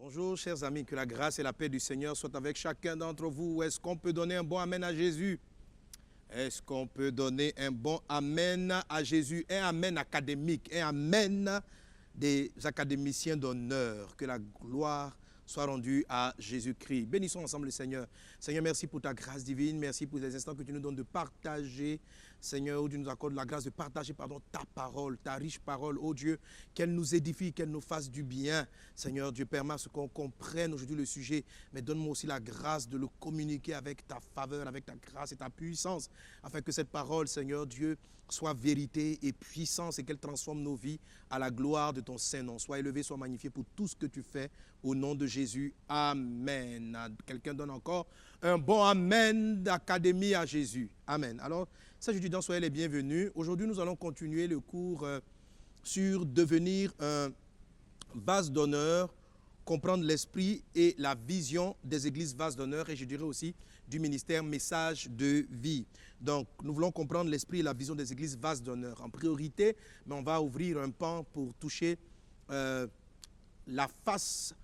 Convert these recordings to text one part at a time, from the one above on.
Bonjour chers amis, que la grâce et la paix du Seigneur soient avec chacun d'entre vous. Est-ce qu'on peut donner un bon amen à Jésus? Est-ce qu'on peut donner un bon amen à Jésus? Un amen académique, un amen des académiciens d'honneur. Que la gloire soit rendue à Jésus-Christ. Bénissons ensemble le Seigneur. Seigneur, merci pour ta grâce divine. Merci pour les instants que tu nous donnes de partager. Seigneur, où tu nous accordes la grâce de partager ta parole, ta riche parole. Oh Dieu, qu'elle nous édifie, qu'elle nous fasse du bien. Seigneur, Dieu, permets ce qu'on comprenne aujourd'hui le sujet. Mais donne-moi aussi la grâce de le communiquer avec ta faveur, avec ta grâce et ta puissance. Afin que cette parole, Seigneur Dieu, soit vérité et puissance et qu'elle transforme nos vies à la gloire de ton Saint-Nom. Sois élevé, sois magnifié pour tout ce que tu fais au nom de Jésus. Amen. Quelqu'un donne encore un bon amen d'académie à Jésus. Amen. Alors, chers étudiants, soyez les bienvenus. Aujourd'hui, nous allons continuer le cours sur devenir un vase d'honneur, comprendre l'esprit et la vision des églises vases d'honneur et je dirais aussi du ministère message de vie. Donc, nous voulons comprendre l'esprit et la vision des églises vases d'honneur en priorité, mais on va ouvrir un pan pour toucher la face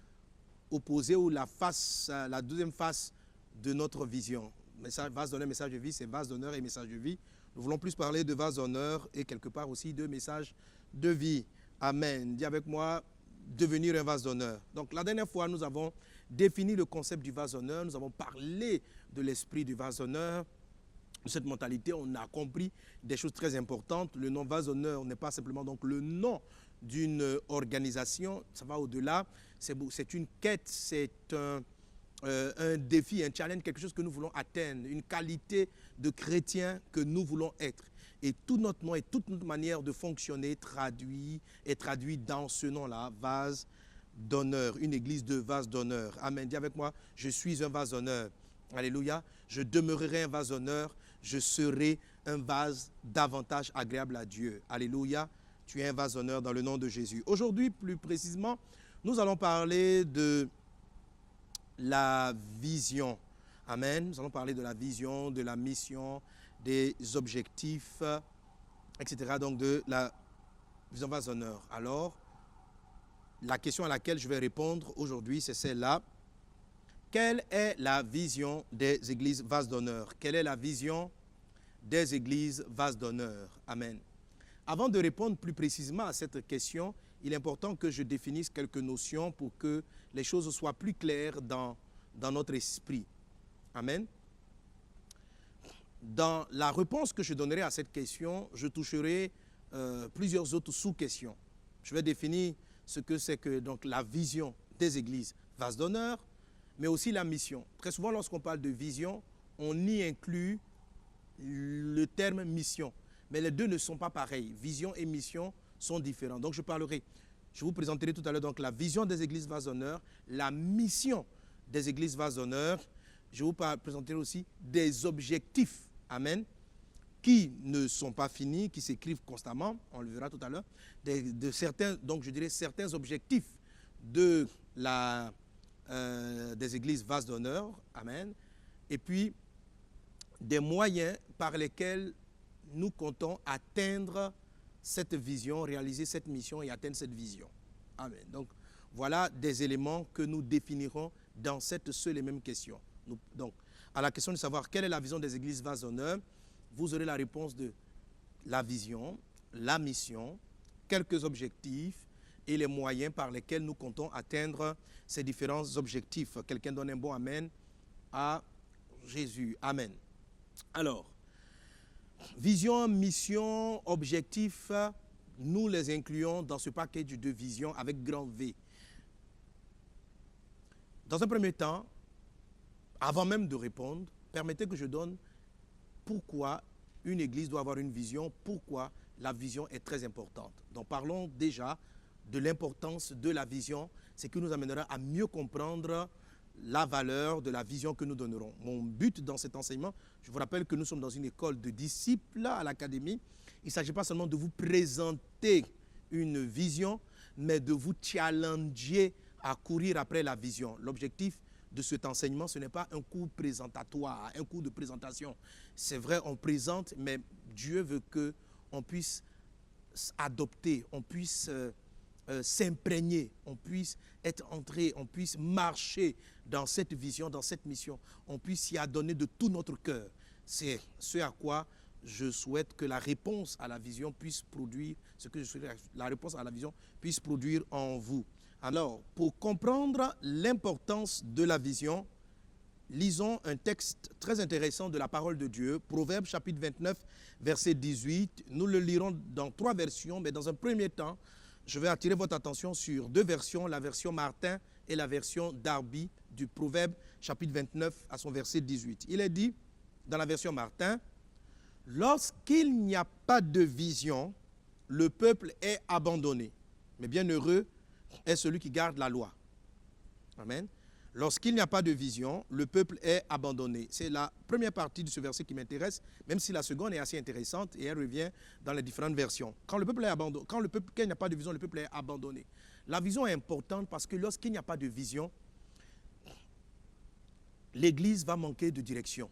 opposée ou la deuxième face de notre vision. Vase d'honneur, message de vie, c'est vase d'honneur et message de vie. Nous voulons plus parler de vase d'honneur et quelque part aussi de message de vie. Amen. Dis avec moi, devenir un vase d'honneur. Donc la dernière fois, nous avons défini le concept du vase d'honneur, nous avons parlé de l'esprit du vase d'honneur, de cette mentalité, on a compris des choses très importantes. Le nom vase d'honneur n'est pas simplement donc le nom d'une organisation, ça va au-delà, c'est une quête, c'est un défi, un challenge, quelque chose que nous voulons atteindre, une qualité de chrétien que nous voulons être. Et tout notre nom et toute notre manière de fonctionner est traduit dans ce nom-là, vase d'honneur, une église de vase d'honneur. Amen. Dis avec moi, je suis un vase d'honneur. Alléluia. Je demeurerai un vase d'honneur, je serai un vase davantage agréable à Dieu. Alléluia. Tu es un vase d'honneur dans le nom de Jésus. Aujourd'hui, plus précisément, nous allons parler de la vision. Amen. Nous allons parler de la vision, de la mission, des objectifs, etc. Donc de la vision vase d'honneur. Alors, la question à laquelle je vais répondre aujourd'hui, c'est celle-là. Quelle est la vision des églises vase d'honneur? Quelle est la vision des églises vase d'honneur? Amen. Avant de répondre plus précisément à cette question, il est important que je définisse quelques notions pour que les choses soient plus claires dans notre esprit. Amen. Dans la réponse que je donnerai à cette question, je toucherai plusieurs autres sous-questions. Je vais définir ce que c'est que donc, la vision des églises vase d'honneur, mais aussi la mission. Très souvent, lorsqu'on parle de vision, on y inclut le terme mission. Mais les deux ne sont pas pareils. Vision et mission sont différents. Donc, je vous présenterai tout à l'heure donc la vision des églises vase d'honneur, la mission des églises vase d'honneur. Je vous présenterai aussi des objectifs, amen, qui ne sont pas finis, qui s'écrivent constamment, on le verra tout à l'heure, donc je dirais certains objectifs des églises vase d'honneur, amen, et puis des moyens par lesquels nous comptons atteindre cette vision, réaliser cette mission et atteindre cette vision. Amen. Donc, voilà des éléments que nous définirons dans cette seule et même question. Donc, à la question de savoir quelle est la vision des églises vase d'honneur, vous aurez la réponse de la vision, la mission, quelques objectifs et les moyens par lesquels nous comptons atteindre ces différents objectifs. Quelqu'un donne un bon amen à Jésus. Amen. Alors, vision, mission, objectif, nous les incluons dans ce package de vision avec grand V. Dans un premier temps, avant même de répondre, permettez que je donne pourquoi une église doit avoir une vision, pourquoi la vision est très importante. Donc parlons déjà de l'importance de la vision, ce qui nous amènera à mieux comprendre la valeur de la vision que nous donnerons. Mon but dans cet enseignement, je vous rappelle que nous sommes dans une école de disciples à l'académie. Il ne s'agit pas seulement de vous présenter une vision, mais de vous challenger à courir après la vision. L'objectif de cet enseignement, ce n'est pas un cours présentatoire, un cours de présentation. C'est vrai, on présente, mais Dieu veut qu'on puisse adopter, on puisse s'imprégner, on puisse être entré, on puisse marcher dans cette vision, dans cette mission, on puisse y adonner de tout notre cœur. C'est ce à quoi je souhaite que la réponse à la vision puisse produire, ce que je souhaite la réponse à la vision puisse produire en vous. Alors, pour comprendre l'importance de la vision, lisons un texte très intéressant de la parole de Dieu, Proverbes chapitre 29, verset 18. Nous le lirons dans 3 versions, mais dans un premier temps, je vais attirer votre attention sur 2 versions, la version Martin et la version Darby du Proverbe chapitre 29 à son verset 18. Il est dit, dans la version Martin, « Lorsqu'il n'y a pas de vision, le peuple est abandonné. Mais bienheureux est celui qui garde la loi. » Amen. Lorsqu'il n'y a pas de vision, le peuple est abandonné. C'est la première partie de ce verset qui m'intéresse, même si la seconde est assez intéressante et elle revient dans les différentes versions. Quand le peuple est abandonné, quand il n'y a pas de vision, le peuple est abandonné. La vision est importante parce que lorsqu'il n'y a pas de vision, l'Église va manquer de direction.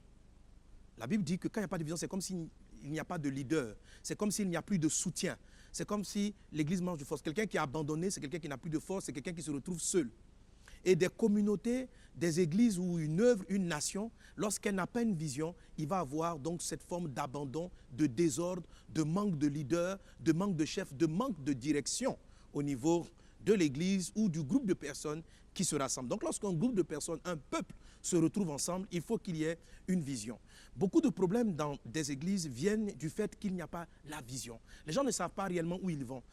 La Bible dit que quand il n'y a pas de vision, c'est comme s'il n'y a pas de leader. C'est comme s'il n'y a plus de soutien. C'est comme si l'Église manque de force. Quelqu'un qui est abandonné, c'est quelqu'un qui n'a plus de force, c'est quelqu'un qui se retrouve seul. Et des communautés, des églises ou une œuvre, une nation, lorsqu'elle n'a pas une vision, il va avoir donc cette forme d'abandon, de désordre, de manque de leader, de manque de chef, de manque de direction au niveau de l'église ou du groupe de personnes qui se rassemblent. Donc lorsqu'un groupe de personnes, un peuple se retrouve ensemble, il faut qu'il y ait une vision. Beaucoup de problèmes dans des églises viennent du fait qu'il n'y a pas la vision. Les gens ne savent pas réellement où ils vont.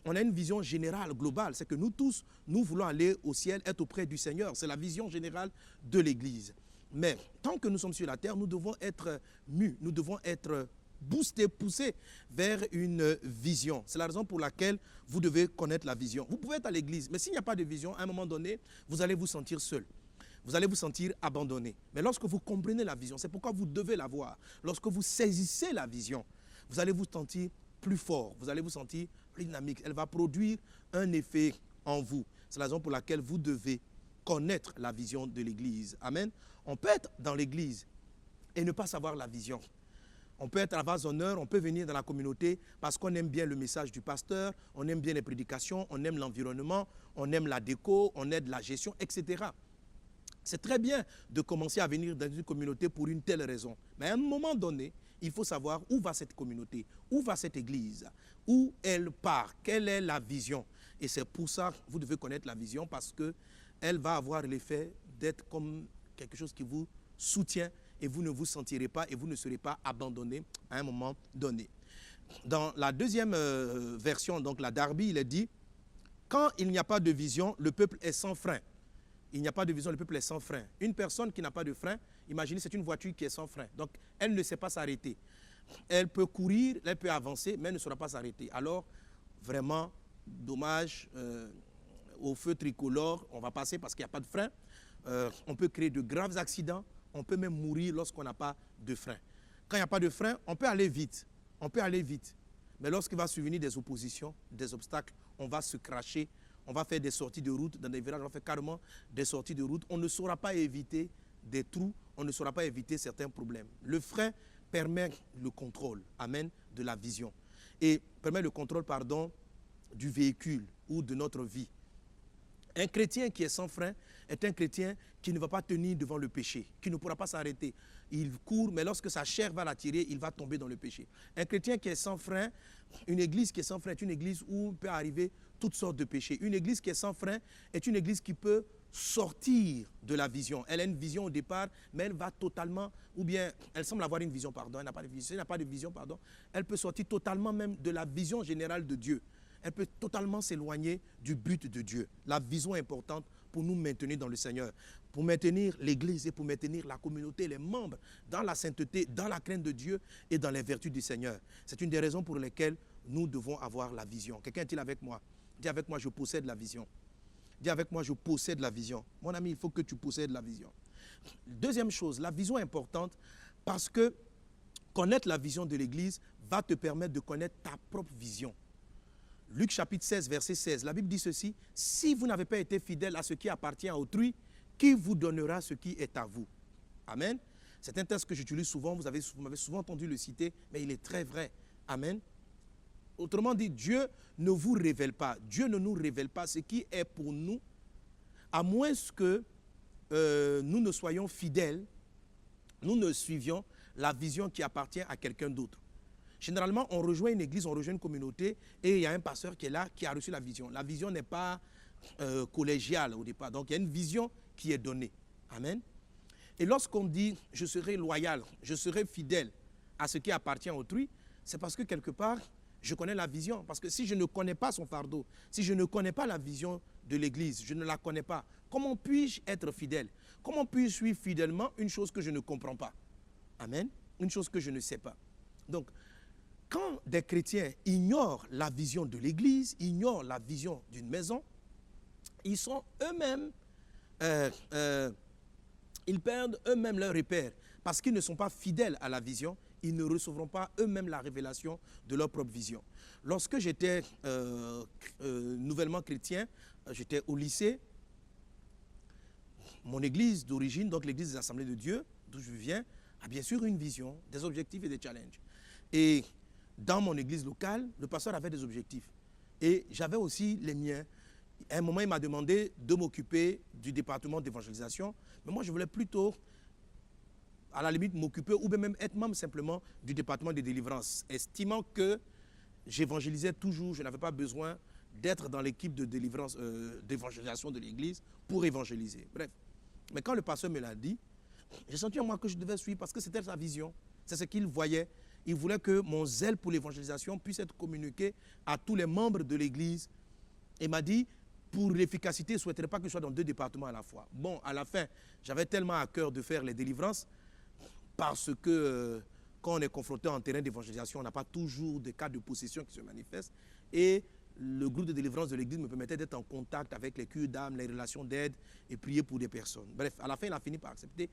On a une vision générale, globale, c'est que nous tous, nous voulons aller au ciel, être auprès du Seigneur. C'est la vision générale de l'Église. Mais tant que nous sommes sur la terre, nous devons être mus, nous devons être boostés, poussés vers une vision. C'est la raison pour laquelle vous devez connaître la vision. Vous pouvez être à l'Église, mais s'il n'y a pas de vision, à un moment donné, vous allez vous sentir seul. Vous allez vous sentir abandonné. Mais lorsque vous comprenez la vision, c'est pourquoi vous devez la voir. Lorsque vous saisissez la vision, vous allez vous sentir plus fort, vous allez vous sentir plus dynamique. Elle va produire un effet en vous. C'est la raison pour laquelle vous devez connaître la vision de l'Église. Amen. On peut être dans l'Église et ne pas savoir la vision. On peut être à vase honneur, on peut venir dans la communauté parce qu'on aime bien le message du pasteur, on aime bien les prédications, on aime l'environnement, on aime la déco, on aime la gestion, etc. C'est très bien de commencer à venir dans une communauté pour une telle raison. Mais à un moment donné, il faut savoir où va cette communauté, où va cette église, où elle part, quelle est la vision. Et c'est pour ça que vous devez connaître la vision parce qu'elle va avoir l'effet d'être comme quelque chose qui vous soutient et vous ne vous sentirez pas et vous ne serez pas abandonné à un moment donné. Dans la deuxième version, donc la Darby, il est dit, quand il n'y a pas de vision, le peuple est sans frein. Il n'y a pas de vision, le peuple est sans frein. Une personne qui n'a pas de frein, imaginez, c'est une voiture qui est sans frein. Donc, elle ne sait pas s'arrêter. Elle peut courir, elle peut avancer, mais elle ne saura pas s'arrêter. Alors, vraiment, dommage, au feu tricolore, on va passer parce qu'il n'y a pas de frein. On peut créer de graves accidents. On peut même mourir lorsqu'on n'a pas de frein. Quand il n'y a pas de frein, on peut aller vite. On peut aller vite. Mais lorsqu'il va survenir des oppositions, des obstacles, on va se cracher. On va faire des sorties de route, dans des virages, on va faire carrément des sorties de route. On ne saura pas éviter des trous, on ne saura pas éviter certains problèmes. Le frein permet le contrôle, amen, de la vision. Et permet le contrôle, pardon, du véhicule ou de notre vie. Un chrétien qui est sans frein est un chrétien qui ne va pas tenir devant le péché, qui ne pourra pas s'arrêter. Il court, mais lorsque sa chair va l'attirer, il va tomber dans le péché. Un chrétien qui est sans frein, une église qui est sans frein est une église où peut arriver toutes sortes de péchés. Une église qui est sans frein est une église qui peut sortir de la vision. Elle a une vision au départ, mais elle va totalement, ou bien elle semble avoir une vision, pardon, elle n'a pas de vision, elle n'a pas de vision, pardon, elle peut sortir totalement même de la vision générale de Dieu. Elle peut totalement s'éloigner du but de Dieu. La vision est importante pour nous maintenir dans le Seigneur, pour maintenir l'Église et pour maintenir la communauté, les membres dans la sainteté, dans la crainte de Dieu et dans les vertus du Seigneur. C'est une des raisons pour lesquelles nous devons avoir la vision. Quelqu'un est-il avec moi? Dis avec moi, je possède la vision. Dis avec moi, je possède la vision. Mon ami, il faut que tu possèdes la vision. Deuxième chose, la vision est importante parce que connaître la vision de l'Église va te permettre de connaître ta propre vision. Luc chapitre 16, verset 16, la Bible dit ceci, « Si vous n'avez pas été fidèle à ce qui appartient à autrui, qui vous donnera ce qui est à vous ?» Amen. C'est un texte que j'utilise souvent, vous m'avez souvent entendu le citer, mais il est très vrai. Amen. Autrement dit, Dieu ne vous révèle pas. Dieu ne nous révèle pas ce qui est pour nous, à moins que nous ne soyons fidèles, nous ne suivions la vision qui appartient à quelqu'un d'autre. Généralement, on rejoint une église, on rejoint une communauté et il y a un pasteur qui est là, qui a reçu la vision. La vision n'est pas collégiale au départ. Donc, il y a une vision qui est donnée. Amen. Et lorsqu'on dit « je serai loyal, je serai fidèle à ce qui appartient à autrui », c'est parce que quelque part, je connais la vision. Parce que si je ne connais pas son fardeau, si je ne connais pas la vision de l'église, je ne la connais pas, comment puis-je être fidèle? Comment puis-je suivre fidèlement une chose que je ne comprends pas? Amen. Une chose que je ne sais pas. Donc, quand des chrétiens ignorent la vision de l'église, ignorent la vision d'une maison, ils sont eux-mêmes, ils perdent eux-mêmes leur repère. Parce qu'ils ne sont pas fidèles à la vision, ils ne recevront pas eux-mêmes la révélation de leur propre vision. Lorsque j'étais nouvellement chrétien, j'étais au lycée, mon église d'origine, donc l'église des Assemblées de Dieu, d'où je viens, a bien sûr une vision, des objectifs et des challenges. Et dans mon église locale, le pasteur avait des objectifs. Et j'avais aussi les miens. À un moment, il m'a demandé de m'occuper du département d'évangélisation. Mais moi, je voulais plutôt, à la limite, m'occuper ou bien même être membre simplement du département de délivrance, estimant que j'évangélisais toujours, je n'avais pas besoin d'être dans l'équipe de délivrance, d'évangélisation de l'église pour évangéliser. Bref. Mais quand le pasteur me l'a dit, j'ai senti en moi que je devais suivre parce que c'était sa vision. C'est ce qu'il voyait. Il voulait que mon zèle pour l'évangélisation puisse être communiqué à tous les membres de l'église. Il m'a dit, pour l'efficacité, il ne souhaiterait pas que je sois dans 2 départements à la fois. Bon, à la fin, j'avais tellement à cœur de faire les délivrances parce que quand on est confronté en terrain d'évangélisation, on n'a pas toujours des cas de possession qui se manifestent. Et le groupe de délivrance de l'église me permettait d'être en contact avec les cures d'âme, les relations d'aide et prier pour des personnes. Bref, à la fin, il a fini par accepter,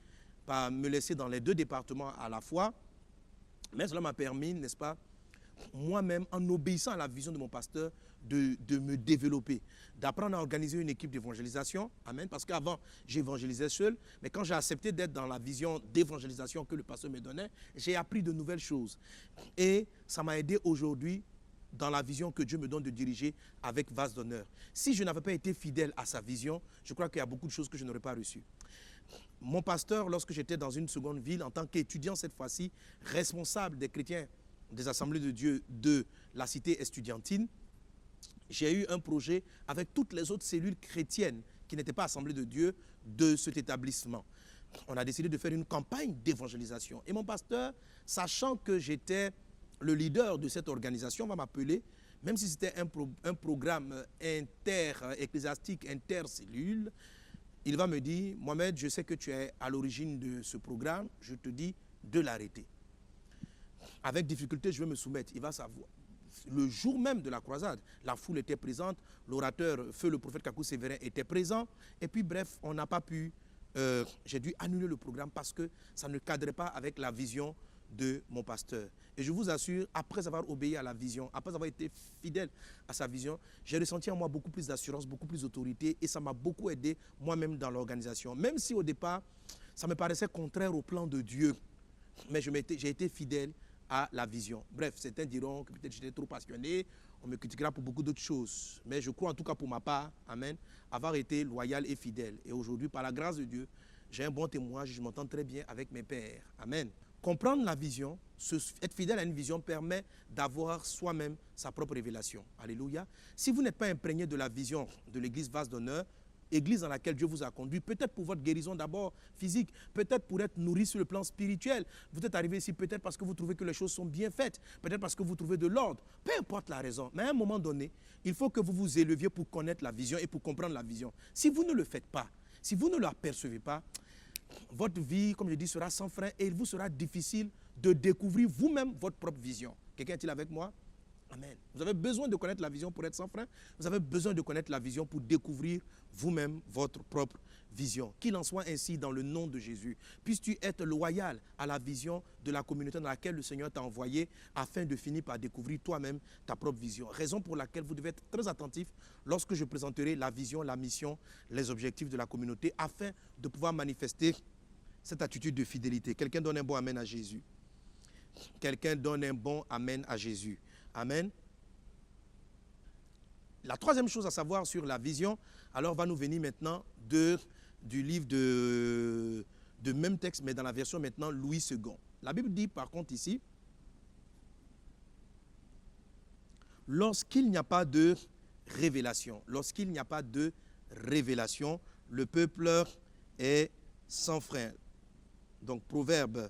par me laisser dans les 2 départements à la fois. Mais cela m'a permis, n'est-ce pas, moi-même, en obéissant à la vision de mon pasteur, de me développer, d'apprendre à organiser une équipe d'évangélisation. Amen. Parce qu'avant, j'évangélisais seul. Mais quand j'ai accepté d'être dans la vision d'évangélisation que le pasteur me donnait, j'ai appris de nouvelles choses. Et ça m'a aidé aujourd'hui dans la vision que Dieu me donne de diriger avec vase d'honneur. Si je n'avais pas été fidèle à sa vision, je crois qu'il y a beaucoup de choses que je n'aurais pas reçues. Mon pasteur, lorsque j'étais dans une seconde ville, en tant qu'étudiant cette fois-ci, responsable des chrétiens des Assemblées de Dieu de la cité estudiantine, j'ai eu un projet avec toutes les autres cellules chrétiennes qui n'étaient pas Assemblées de Dieu de cet établissement. On a décidé de faire une campagne d'évangélisation. Et mon pasteur, sachant que j'étais le leader de cette organisation, va m'appeler, même si c'était un programme inter-ecclésiastique, inter-cellule. Il va me dire, Mohamed, je sais que tu es à l'origine de ce programme, je te dis de l'arrêter. Avec difficulté, je vais me soumettre, il va savoir. Le jour même de la croisade, la foule était présente, l'orateur, feu le prophète Kakou Sévérin était présent, et puis bref, on n'a pas pu, j'ai dû annuler le programme parce que ça ne cadrait pas avec la vision de mon pasteur. Et je vous assure, après avoir obéi à la vision, après avoir été fidèle à sa vision, j'ai ressenti en moi beaucoup plus d'assurance, beaucoup plus d'autorité et ça m'a beaucoup aidé moi-même dans l'organisation. Même si au départ, ça me paraissait contraire au plan de Dieu, mais j'ai été fidèle à la vision. Bref, certains diront que peut-être j'étais trop passionné, on me critiquera pour beaucoup d'autres choses. Mais je crois en tout cas pour ma part, amen, avoir été loyal et fidèle. Et aujourd'hui, par la grâce de Dieu, j'ai un bon témoignage, je m'entends très bien avec mes pères. Amen. Comprendre la vision, être fidèle à une vision permet d'avoir soi-même sa propre révélation. Alléluia. Si vous n'êtes pas imprégné de la vision de l'église vase d'honneur, église dans laquelle Dieu vous a conduit, peut-être pour votre guérison d'abord physique, peut-être pour être nourri sur le plan spirituel. Vous êtes arrivé ici peut-être parce que vous trouvez que les choses sont bien faites, peut-être parce que vous trouvez de l'ordre, peu importe la raison. Mais à un moment donné, il faut que vous vous éleviez pour connaître la vision et pour comprendre la vision. Si vous ne le faites pas, si vous ne l'apercevez pas, votre vie, comme je dis, sera sans frein et il vous sera difficile de découvrir vous-même votre propre vision. Quelqu'un est-il avec moi? Amen. Vous avez besoin de connaître la vision pour être sans frein. Vous avez besoin de connaître la vision pour découvrir vous-même votre propre vision. Qu'il en soit ainsi dans le nom de Jésus. Puisses-tu être loyal à la vision de la communauté dans laquelle le Seigneur t'a envoyé afin de finir par découvrir toi-même ta propre vision. Raison pour laquelle vous devez être très attentif lorsque je présenterai la vision, la mission, les objectifs de la communauté afin de pouvoir manifester cette attitude de fidélité. Quelqu'un donne un bon amen à Jésus. Quelqu'un donne un bon amen à Jésus. Amen. La troisième chose à savoir sur la vision, alors va nous venir maintenant du livre de même texte, mais dans la version maintenant Louis II. La Bible dit par contre ici, lorsqu'il n'y a pas de révélation, le peuple est sans frein. Donc Proverbe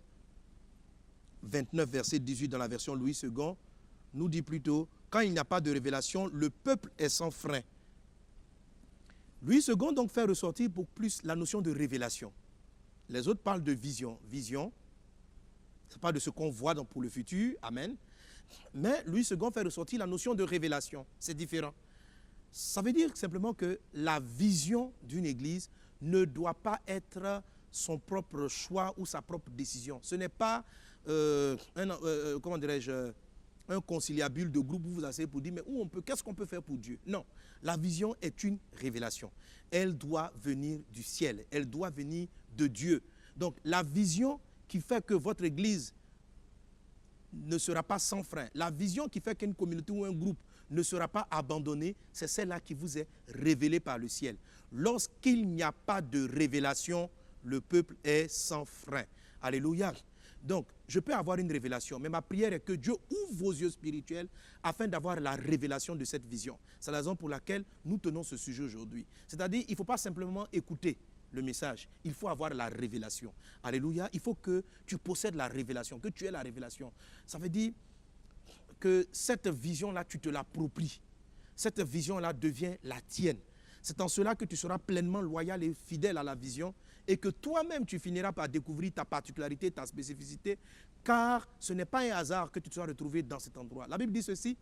29, verset 18 dans la version Louis II, nous dit plutôt, quand il n'y a pas de révélation, le peuple est sans frein. Louis II donc fait ressortir pour plus la notion de révélation. Les autres parlent de vision. Vision, c'est pas de ce qu'on voit pour le futur, amen. Mais Louis II fait ressortir la notion de révélation. C'est différent. Ça veut dire simplement que la vision d'une église ne doit pas être son propre choix ou sa propre décision. Ce n'est pas un conciliabule de groupe où vous asseyez pour dire mais qu'est-ce qu'on peut faire pour Dieu? Non, la vision est une révélation. Elle doit venir du ciel, elle doit venir de Dieu. Donc la vision qui fait que votre église ne sera pas sans frein, la vision qui fait qu'une communauté ou un groupe ne sera pas abandonné, c'est celle-là qui vous est révélée par le ciel. Lorsqu'il n'y a pas de révélation, le peuple est sans frein. Alléluia. Donc, je peux avoir une révélation, mais ma prière est que Dieu ouvre vos yeux spirituels afin d'avoir la révélation de cette vision. C'est la raison pour laquelle nous tenons ce sujet aujourd'hui. C'est-à-dire, il ne faut pas simplement écouter le message, il faut avoir la révélation. Alléluia. Il faut que tu possèdes la révélation, que tu aies la révélation. Ça veut dire que cette vision-là, tu te l'appropries. Cette vision-là devient la tienne. C'est en cela que tu seras pleinement loyal et fidèle à la vision et que toi-même, tu finiras par découvrir ta particularité, ta spécificité, car ce n'est pas un hasard que tu te sois retrouvé dans cet endroit. La Bible dit ceci,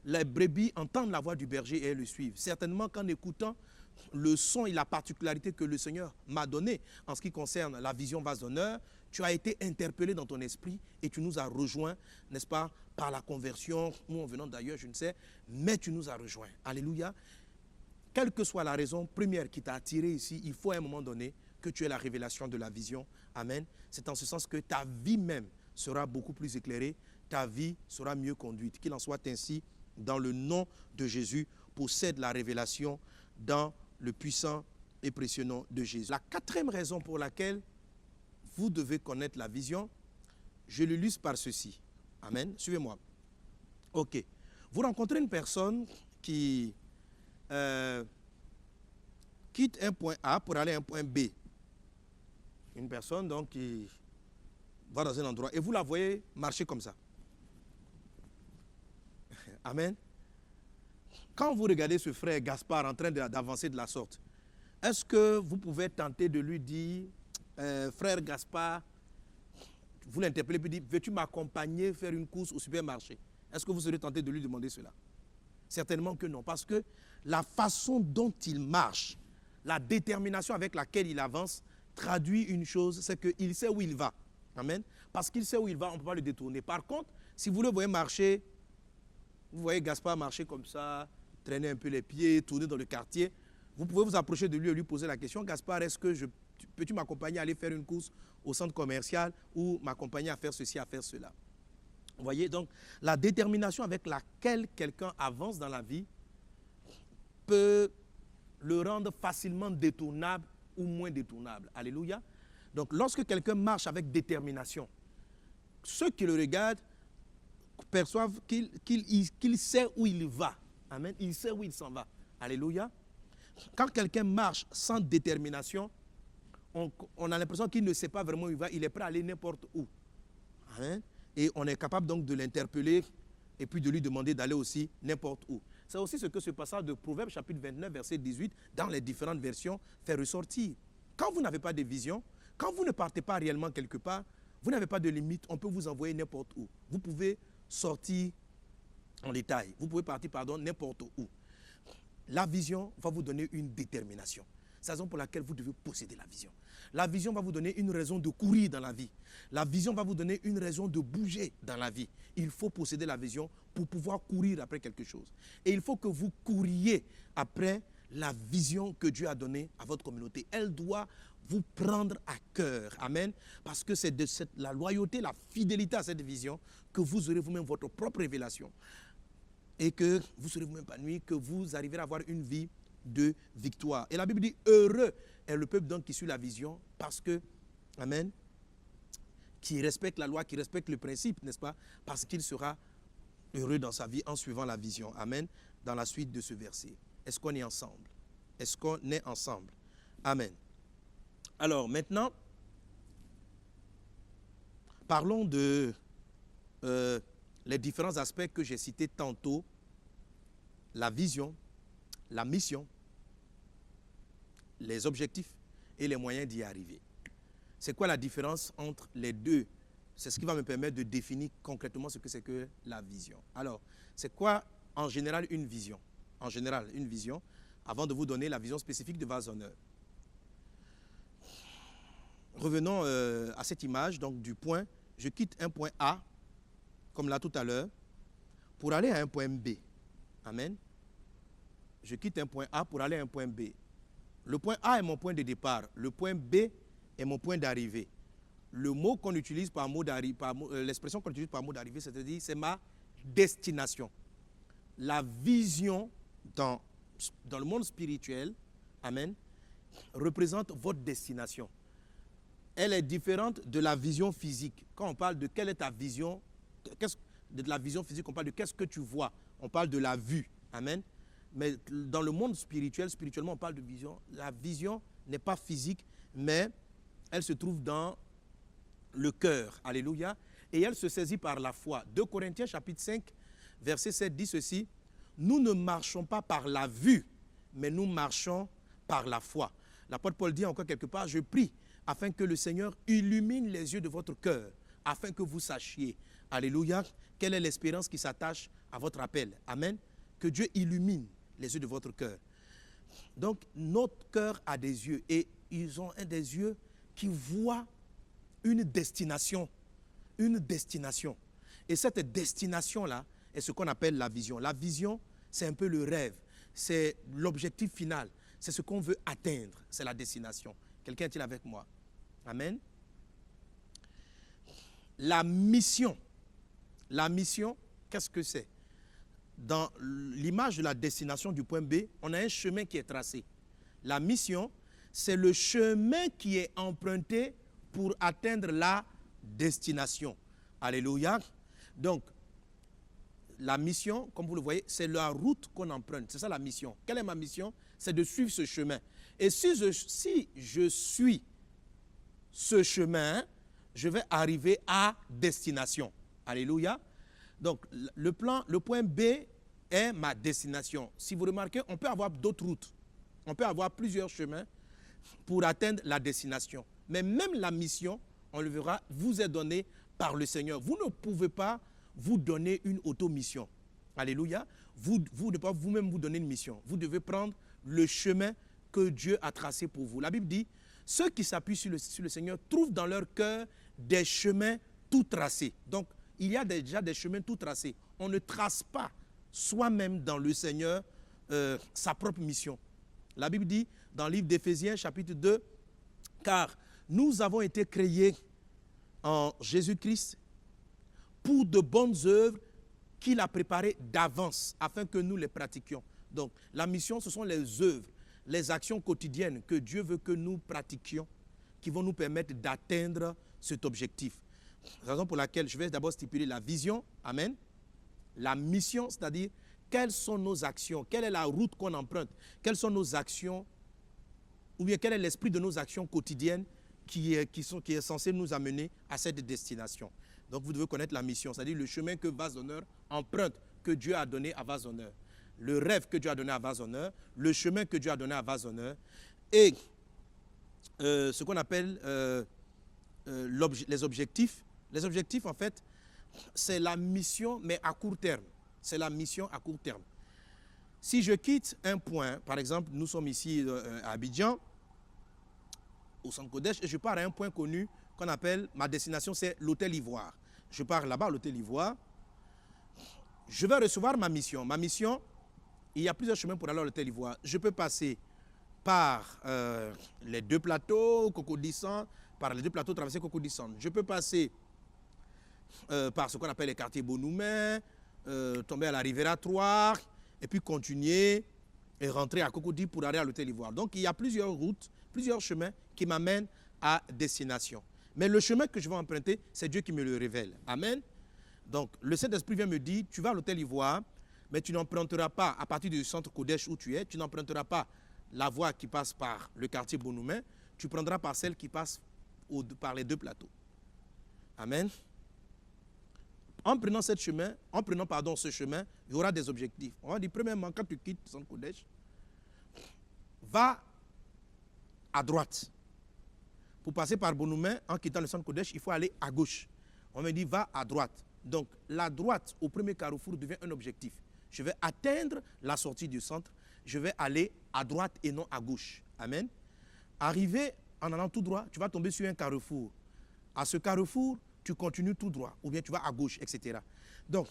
les brebis entendent la voix du berger et elles le suivent. Certainement qu'en écoutant le son et la particularité que le Seigneur m'a donné en ce qui concerne la vision vase d'honneur, tu as été interpellé dans ton esprit et tu nous as rejoints, n'est-ce pas, par la conversion ou en venant d'ailleurs, je ne sais, mais tu nous as rejoints. Alléluia. Quelle que soit la raison première qui t'a attiré ici, il faut à un moment donné que tu aies la révélation de la vision. Amen. C'est en ce sens que ta vie même sera beaucoup plus éclairée, ta vie sera mieux conduite. Qu'il en soit ainsi, dans le nom de Jésus, possède la révélation dans le puissant et précieux nom de Jésus. La quatrième raison pour laquelle vous devez connaître la vision, je l'illustre par ceci. Amen. Suivez-moi. Ok. Vous rencontrez une personne qui quitte un point A pour aller à un point B. Une personne donc qui va dans un endroit et vous la voyez marcher comme ça. Amen. Quand vous regardez ce frère Gaspard en train d'avancer de la sorte, est-ce que vous pouvez tenter de lui dire, frère Gaspard, vous l'interpellez et dites, veux-tu m'accompagner faire une course au supermarché? Est-ce que vous serez tenté de lui demander cela? Certainement que non, parce que la façon dont il marche, la détermination avec laquelle il avance, traduit une chose, c'est qu'il sait où il va. Amen. Parce qu'il sait où il va, on ne peut pas le détourner. Par contre, si vous le voyez marcher, vous voyez Gaspard marcher comme ça, traîner un peu les pieds, tourner dans le quartier, vous pouvez vous approcher de lui et lui poser la question, Gaspard, peux-tu m'accompagner à aller faire une course au centre commercial ou m'accompagner à faire ceci, à faire cela? Vous voyez, donc, la détermination avec laquelle quelqu'un avance dans la vie peut le rendre facilement détournable ou moins détournable. Alléluia. Donc, lorsque quelqu'un marche avec détermination, ceux qui le regardent perçoivent qu'il sait où il va. Amen. Il sait où il s'en va. Alléluia. Quand quelqu'un marche sans détermination, on a l'impression qu'il ne sait pas vraiment où il va. Il est prêt à aller n'importe où. Amen. Et on est capable donc de l'interpeller et puis de lui demander d'aller aussi n'importe où. C'est aussi ce que ce passage de Proverbe chapitre 29, verset 18, dans les différentes versions, fait ressortir. Quand vous n'avez pas de vision, quand vous ne partez pas réellement quelque part, vous n'avez pas de limite, on peut vous envoyer n'importe où. Vous pouvez sortir en détail, vous pouvez partir, n'importe où. La vision va vous donner une détermination. C'est la raison pour laquelle vous devez posséder la vision. La vision va vous donner une raison de courir dans la vie. La vision va vous donner une raison de bouger dans la vie. Il faut posséder la vision pour pouvoir courir après quelque chose. Et il faut que vous couriez après la vision que Dieu a donnée à votre communauté. Elle doit vous prendre à cœur. Amen. Parce que c'est de la loyauté, la fidélité à cette vision que vous aurez vous-même votre propre révélation. et que vous serez vous épanoui, que vous arriverez à avoir une vie de victoire. Et la Bible dit, heureux est le peuple donc qui suit la vision, parce que, amen, qui respecte la loi, qui respecte le principe, n'est-ce pas? Parce qu'il sera heureux dans sa vie en suivant la vision. Amen. Dans la suite de ce verset. Est-ce qu'on est ensemble? Est-ce qu'on est ensemble? Amen. Alors maintenant, parlons de les différents aspects que j'ai cités tantôt. La vision, la mission, les objectifs et les moyens d'y arriver. C'est quoi la différence entre les deux? C'est ce qui va me permettre de définir concrètement ce que c'est que la vision. Alors, c'est quoi en général une vision? En général, une vision, avant de vous donner la vision spécifique de vase honneur. Revenons à cette image, donc du point, je quitte un point A, comme là tout à l'heure, pour aller à un point B. Amen. Je quitte un point A pour aller à un point B. Le point A est mon point de départ. Le point B est mon point d'arrivée. Le mot qu'on utilise par mot d'arrivée, l'expression qu'on utilise par mot d'arrivée, c'est-à-dire c'est ma destination. La vision dans le monde spirituel, amen, représente votre destination. Elle est différente de la vision physique. Quand on parle de quelle est ta vision, de la vision physique, on parle de qu'est-ce que tu vois. On parle de la vue. Amen. Mais dans le monde spirituel, spirituellement, on parle de vision. La vision n'est pas physique, mais elle se trouve dans le cœur. Alléluia. Et elle se saisit par la foi. 2 Corinthiens chapitre 5, verset 7 dit ceci. Nous ne marchons pas par la vue, mais nous marchons par la foi. L'apôtre Paul dit encore quelque part, je prie afin que le Seigneur illumine les yeux de votre cœur, afin que vous sachiez, alléluia, quelle est l'espérance qui s'attache à votre appel. Amen. Que Dieu illumine les yeux de votre cœur. Donc, notre cœur a des yeux et ils ont des yeux qui voient une destination. Une destination. Et cette destination-là est ce qu'on appelle la vision. La vision, c'est un peu le rêve. C'est l'objectif final. C'est ce qu'on veut atteindre. C'est la destination. Quelqu'un est-il avec moi? Amen. La mission. La mission, qu'est-ce que c'est? Dans l'image de la destination du point B, on a un chemin qui est tracé. La mission, c'est le chemin qui est emprunté pour atteindre la destination. Alléluia. Donc, la mission, comme vous le voyez, c'est la route qu'on emprunte. C'est ça la mission. Quelle est ma mission? C'est de suivre ce chemin. Et si je suis ce chemin, je vais arriver à destination. Alléluia. Donc, le point B est ma destination. Si vous remarquez, on peut avoir d'autres routes. On peut avoir plusieurs chemins pour atteindre la destination. Mais même la mission, on le verra, vous est donnée par le Seigneur. Vous ne pouvez pas vous donner une auto-mission. Alléluia. Vous ne pouvez pas vous-même vous donner une mission. Vous devez prendre le chemin que Dieu a tracé pour vous. La Bible dit, ceux qui s'appuient sur le Seigneur trouvent dans leur cœur des chemins tout tracés. Donc, il y a déjà des chemins tout tracés. On ne trace pas soi-même dans le Seigneur sa propre mission. La Bible dit dans le livre d'Éphésiens chapitre 2, car nous avons été créés en Jésus-Christ pour de bonnes œuvres qu'il a préparées d'avance afin que nous les pratiquions. Donc la mission, ce sont les œuvres, les actions quotidiennes que Dieu veut que nous pratiquions qui vont nous permettre d'atteindre cet objectif. Raison pour laquelle je vais d'abord stipuler la vision, amen. La mission, c'est-à-dire quelles sont nos actions, quelle est la route qu'on emprunte, quelles sont nos actions, ou bien quel est l'esprit de nos actions quotidiennes qui est censé nous amener à cette destination. Donc vous devez connaître la mission, c'est-à-dire le chemin que Vase d'honneur emprunte, que Dieu a donné à Vase d'honneur. Le rêve que Dieu a donné à Vase d'honneur, le chemin que Dieu a donné à Vase d'honneur, et ce qu'on appelle les objectifs. Les objectifs, en fait, c'est la mission, mais à court terme. C'est la mission à court terme. Si je quitte un point, par exemple, nous sommes ici à Abidjan, au centre Kodesh, et je pars à un point connu qu'on appelle, ma destination, c'est l'hôtel Ivoire. Je pars là-bas à l'hôtel Ivoire. Je vais recevoir ma mission. Ma mission, il y a plusieurs chemins pour aller à l'hôtel Ivoire. Je peux passer par les deux plateaux, Cocody-Centre, par les deux plateaux traversés Cocody-Centre. Je peux passer par ce qu'on appelle les quartiers Bonoumen, tomber à la Riviera 3 et puis continuer et rentrer à Cocody pour aller à l'hôtel Ivoire. Donc il y a plusieurs routes, plusieurs chemins qui m'amènent à destination. Mais le chemin que je vais emprunter, c'est Dieu qui me le révèle. Amen. Donc le Saint-Esprit vient me dire, tu vas à l'hôtel Ivoire, mais tu n'emprunteras pas, à partir du centre Kodesh où tu es, tu n'emprunteras pas la voie qui passe par le quartier Bonoumen, tu prendras par celle qui passe par les deux plateaux. Amen. En prenant ce chemin, il y aura des objectifs. On va dire, premièrement, quand tu quittes Centre Kodesh, va à droite. Pour passer par Bonoumen, en quittant le Centre Kodesh, il faut aller à gauche. On me dit, va à droite. Donc, la droite au premier carrefour devient un objectif. Je vais atteindre la sortie du centre. Je vais aller à droite et non à gauche. Amen. Arrivé en allant tout droit, tu vas tomber sur un carrefour. À ce carrefour, tu continues tout droit, ou bien tu vas à gauche, etc. Donc,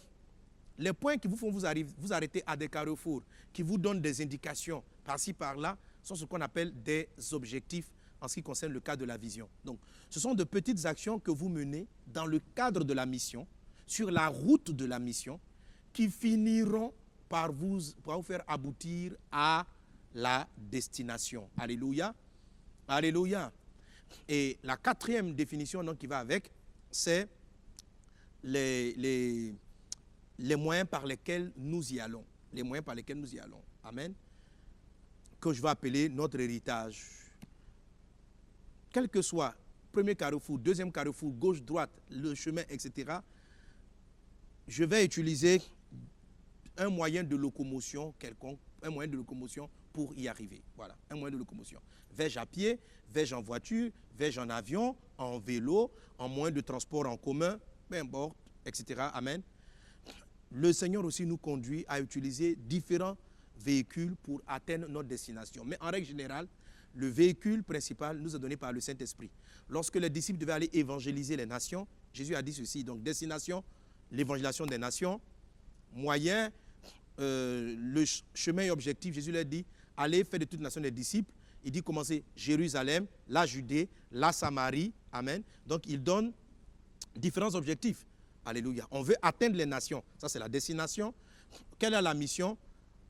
les points qui vous font vous arrêter à des carrefours, qui vous donnent des indications par-ci, par-là, sont ce qu'on appelle des objectifs en ce qui concerne le cadre de la vision. Donc, ce sont de petites actions que vous menez dans le cadre de la mission, sur la route de la mission, qui finiront par vous faire aboutir à la destination. Alléluia. Alléluia. Et la quatrième définition donc, qui va avec, c'est les moyens par lesquels nous y allons. Les moyens par lesquels nous y allons. Amen. Que je vais appeler notre héritage. Quel que soit, premier carrefour, deuxième carrefour, gauche, droite, le chemin, etc., je vais utiliser un moyen de locomotion quelconque, un moyen de locomotion pour y arriver. Voilà, un moyen de locomotion. Vais-je à pied, vais-je en voiture, vais-je en avion, en vélo, en moyen de transport en commun, peu importe, etc. Amen. Le Seigneur aussi nous conduit à utiliser différents véhicules pour atteindre notre destination. Mais en règle générale, le véhicule principal nous est donné par le Saint-Esprit. Lorsque les disciples devaient aller évangéliser les nations, Jésus a dit ceci, donc destination, l'évangélisation des nations, moyen, le chemin et objectif, Jésus leur dit, allez faire de toutes les nations des disciples. Il dit commencer Jérusalem, la Judée, la Samarie, amen. Donc il donne différents objectifs. Alléluia. On veut atteindre les nations, ça c'est la destination. Quelle est la mission?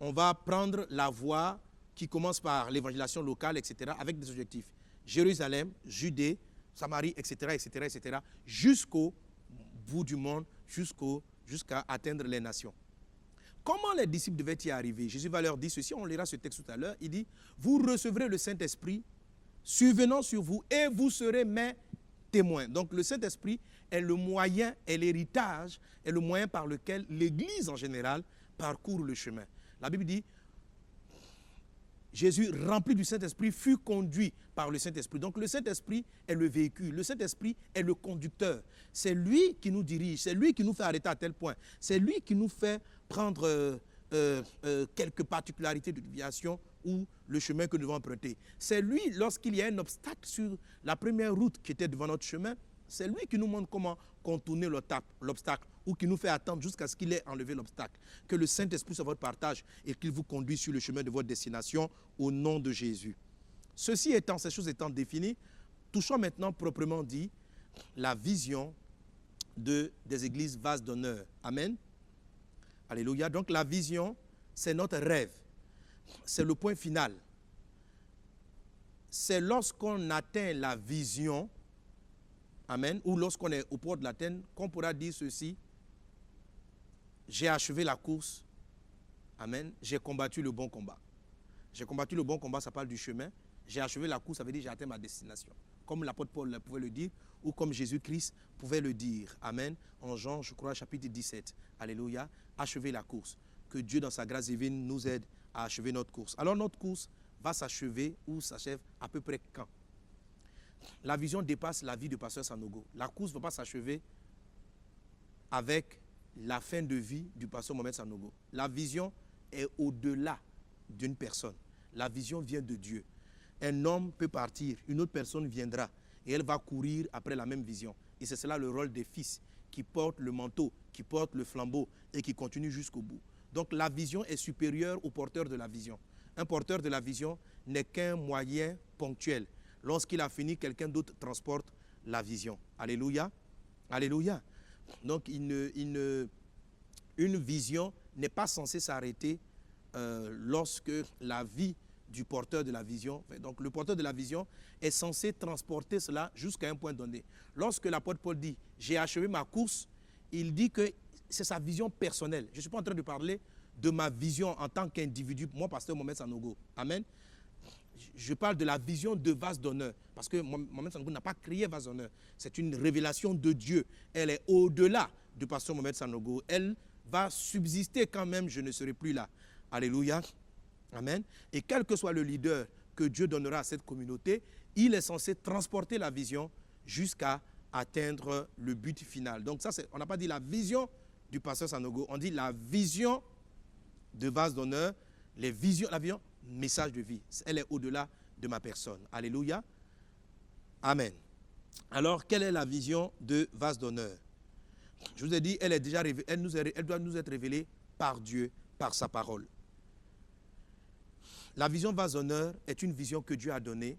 On va prendre la voie qui commence par l'évangélisation locale, etc., avec des objectifs. Jérusalem, Judée, Samarie, etc., etc., etc., jusqu'au bout du monde, jusqu'à atteindre les nations. Comment les disciples devaient y arriver? Jésus va leur dire ceci, on lira ce texte tout à l'heure, il dit, vous recevrez le Saint-Esprit, survenant sur vous, et vous serez mes témoins. Donc le Saint-Esprit est le moyen, est l'héritage, est le moyen par lequel l'Église en général parcourt le chemin. La Bible dit, Jésus, rempli du Saint-Esprit, fut conduit par le Saint-Esprit. Donc le Saint-Esprit est le véhicule, le Saint-Esprit est le conducteur. C'est lui qui nous dirige, c'est lui qui nous fait arrêter à tel point. C'est lui qui nous fait prendre quelques particularités de déviation ou le chemin que nous devons emprunter. C'est lui, lorsqu'il y a un obstacle sur la première route qui était devant notre chemin, c'est lui qui nous montre comment contourner l'obstacle ou qui nous fait attendre jusqu'à ce qu'il ait enlevé l'obstacle. Que le Saint-Esprit soit votre partage et qu'il vous conduise sur le chemin de votre destination au nom de Jésus. Ces choses étant définies, touchons maintenant proprement dit la vision des églises vases d'honneur. Amen. Alléluia. Donc la vision, c'est notre rêve. C'est le point final. C'est lorsqu'on atteint la vision, amen, ou lorsqu'on est au port de l'Athènes, qu'on pourra dire ceci, j'ai achevé la course, amen, j'ai combattu le bon combat. J'ai combattu le bon combat, ça parle du chemin. J'ai achevé la course, ça veut dire j'ai atteint ma destination. Comme l'apôtre Paul pouvait le dire, ou comme Jésus-Christ pouvait le dire. Amen. En Jean, je crois, chapitre 17. Alléluia. Achever la course. Que Dieu, dans sa grâce divine, nous aide à achever notre course. Alors, notre course va s'achever ou s'achève à peu près quand? La vision dépasse la vie de pasteur Sanogo. La course ne va pas s'achever avec la fin de vie du pasteur Mohamed Sanogo. La vision est au-delà d'une personne. La vision vient de Dieu. Un homme peut partir, une autre personne viendra et elle va courir après la même vision. Et c'est cela le rôle des fils qui portent le manteau, qui portent le flambeau et qui continuent jusqu'au bout. Donc la vision est supérieure au porteur de la vision. Un porteur de la vision n'est qu'un moyen ponctuel. Lorsqu'il a fini, quelqu'un d'autre transporte la vision. Alléluia. Alléluia. Donc une une vision n'est pas censée s'arrêter lorsque la vie du porteur de la vision, donc le porteur de la vision est censé transporter cela jusqu'à un point donné. Lorsque l'apôtre Paul dit « j'ai achevé ma course », il dit que c'est sa vision personnelle. Je ne suis pas en train de parler de ma vision en tant qu'individu, moi, pasteur Mohamed Sanogo. Amen. Je parle de la vision de vase d'honneur, parce que Mohamed Sanogo n'a pas créé vase d'honneur. C'est une révélation de Dieu. Elle est au-delà du pasteur Mohamed Sanogo. Elle va subsister quand même, je ne serai plus là. Alléluia. Amen. Et quel que soit le leader que Dieu donnera à cette communauté, il est censé transporter la vision jusqu'à atteindre le but final. Donc ça, on n'a pas dit la vision du pasteur Sanogo, on dit la vision de vase d'honneur, la vision message de vie. Elle est au-delà de ma personne. Alléluia. Amen. Alors, quelle est la vision de vase d'honneur? Je vous ai dit, elle doit nous être révélée par Dieu, par sa parole. La vision vase d'honneur est une vision que Dieu a donnée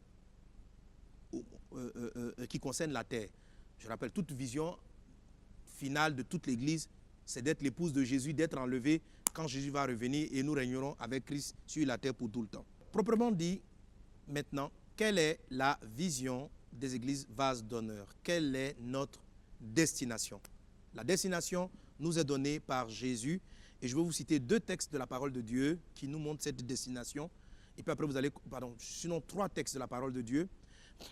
qui concerne la terre. Je rappelle, toute vision finale de toute l'Église, c'est d'être l'épouse de Jésus, d'être enlevée quand Jésus va revenir et nous régnerons avec Christ sur la terre pour tout le temps. Proprement dit, maintenant, quelle est la vision des églises vases d'honneur? Quelle est notre destination? La destination nous est donnée par Jésus et je vais vous citer 2 textes de la parole de Dieu qui nous montrent cette destination. Et puis après, sinon 3 textes de la parole de Dieu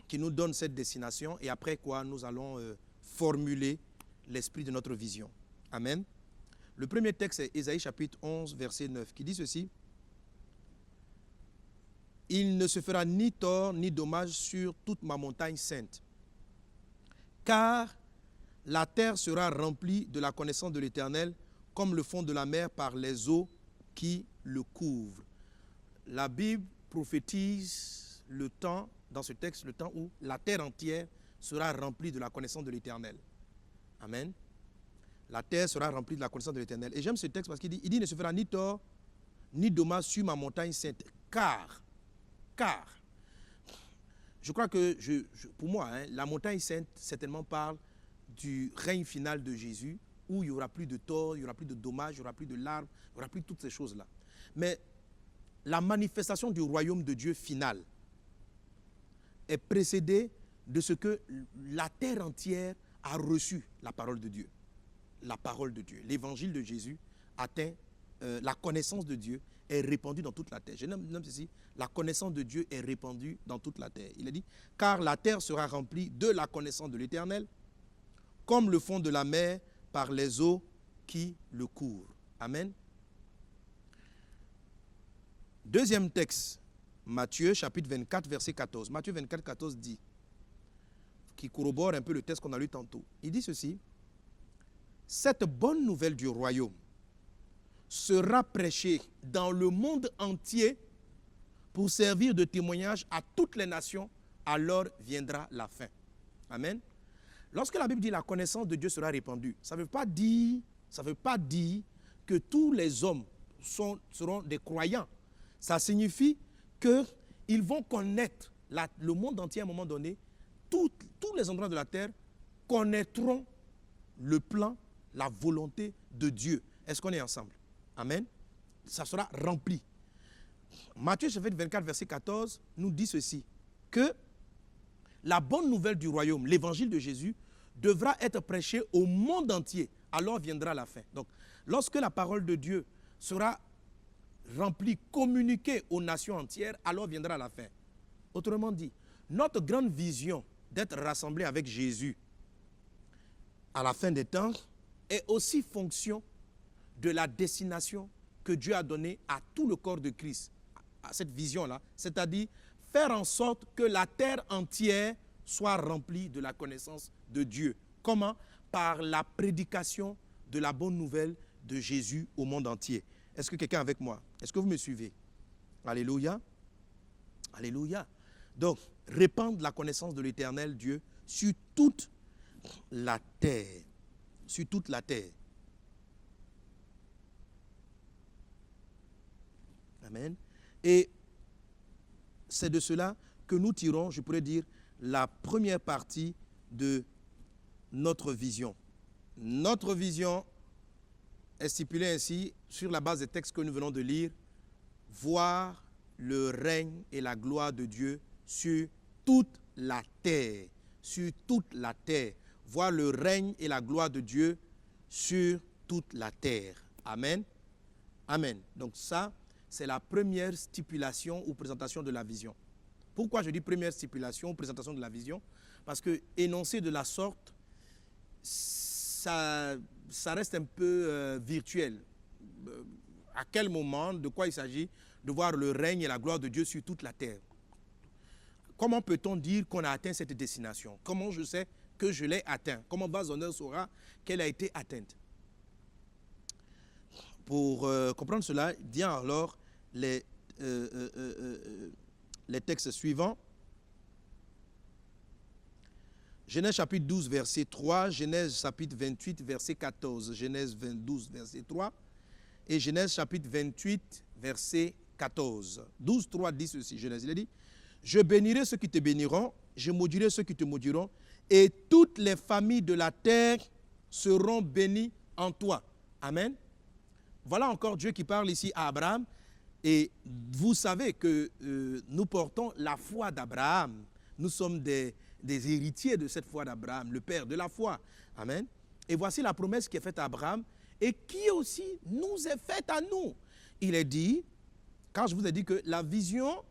qui nous donnent cette destination et après quoi nous allons formuler l'esprit de notre vision. Amen. Le premier texte est Ésaïe chapitre 11, verset 9, qui dit ceci. « Il ne se fera ni tort ni dommage sur toute ma montagne sainte, car la terre sera remplie de la connaissance de l'Éternel, comme le fond de la mer par les eaux qui le couvrent. » La Bible prophétise le temps, dans ce texte, le temps où la terre entière sera remplie de la connaissance de l'Éternel. Amen. La terre sera remplie de la connaissance de l'Éternel. Et j'aime ce texte parce qu'il dit, il ne se fera ni tort, ni dommage sur ma montagne sainte. Car, je crois que, pour moi, la montagne sainte, certainement parle du règne final de Jésus, où il n'y aura plus de tort, il n'y aura plus de dommages, il n'y aura plus de larmes, il n'y aura plus de toutes ces choses-là. Mais la manifestation du royaume de Dieu final est précédée de ce que la terre entière a reçu la parole de Dieu. La parole de Dieu. L'évangile de Jésus atteint la connaissance de Dieu est répandue dans toute la terre. Je nomme ceci, la connaissance de Dieu est répandue dans toute la terre. Il a dit, car la terre sera remplie de la connaissance de l'Éternel, comme le fond de la mer par les eaux qui le couvrent. Amen. Deuxième texte, Matthieu chapitre 24, verset 14. Matthieu 24, 14 dit, qui corrobore un peu le texte qu'on a lu tantôt. Il dit ceci, cette bonne nouvelle du royaume sera prêchée dans le monde entier pour servir de témoignage à toutes les nations, alors viendra la fin. Amen. Lorsque la Bible dit la connaissance de Dieu sera répandue, ça ne veut pas dire que tous les hommes seront des croyants. Ça signifie qu'ils vont connaître le monde entier à un moment donné. Tous les endroits de la terre connaîtront le plan, la volonté de Dieu. Est-ce qu'on est ensemble? Amen. Ça sera rempli. Matthieu chapitre 24, verset 14 nous dit ceci, que la bonne nouvelle du royaume, l'évangile de Jésus, devra être prêché au monde entier. Alors viendra la fin. Donc, lorsque la parole de Dieu sera remplie, communiquée aux nations entières, alors viendra la fin. Autrement dit, notre grande vision d'être rassemblés avec Jésus à la fin des temps est aussi fonction de la destination que Dieu a donnée à tout le corps de Christ, à cette vision-là, c'est-à-dire faire en sorte que la terre entière soit remplie de la connaissance de Dieu. Comment? Par la prédication de la bonne nouvelle de Jésus au monde entier. Est-ce que quelqu'un est avec moi? Est-ce que vous me suivez? Alléluia. Alléluia. Donc, répandre la connaissance de l'Éternel Dieu sur toute la terre. Sur toute la terre. Amen. Et c'est de cela que nous tirons, je pourrais dire, la première partie de notre vision. Notre vision est stipulé ainsi, sur la base des textes que nous venons de lire, voir le règne et la gloire de Dieu sur toute la terre. Sur toute la terre. Voir le règne et la gloire de Dieu sur toute la terre. Amen. Amen. Donc ça, c'est la première stipulation ou présentation de la vision. Pourquoi je dis première stipulation ou présentation de la vision? Parce que énoncer de la sorte, ça reste un peu virtuel. À quel moment, de quoi il s'agit? De voir le règne et la gloire de Dieu sur toute la terre. Comment peut-on dire qu'on a atteint cette destination? Comment je sais que je l'ai atteint? Comment base honneur saura qu'elle a été atteinte? Pour comprendre cela, bien alors les textes suivants. Genèse chapitre 12, verset 3, Genèse chapitre 28, verset 14, Genèse 12, verset 3, et Genèse chapitre 28, verset 14. 12, 3 dit ceci, Genèse, il a dit, « Je bénirai ceux qui te béniront, je maudirai ceux qui te maudiront, et toutes les familles de la terre seront bénies en toi. » Amen. Voilà encore Dieu qui parle ici à Abraham, et vous savez que nous portons la foi d'Abraham. Nous sommes des héritiers de cette foi d'Abraham, le père de la foi. Amen. Et voici la promesse qui est faite à Abraham et qui aussi nous est faite à nous. Il est dit, quand je vous ai dit que la vision,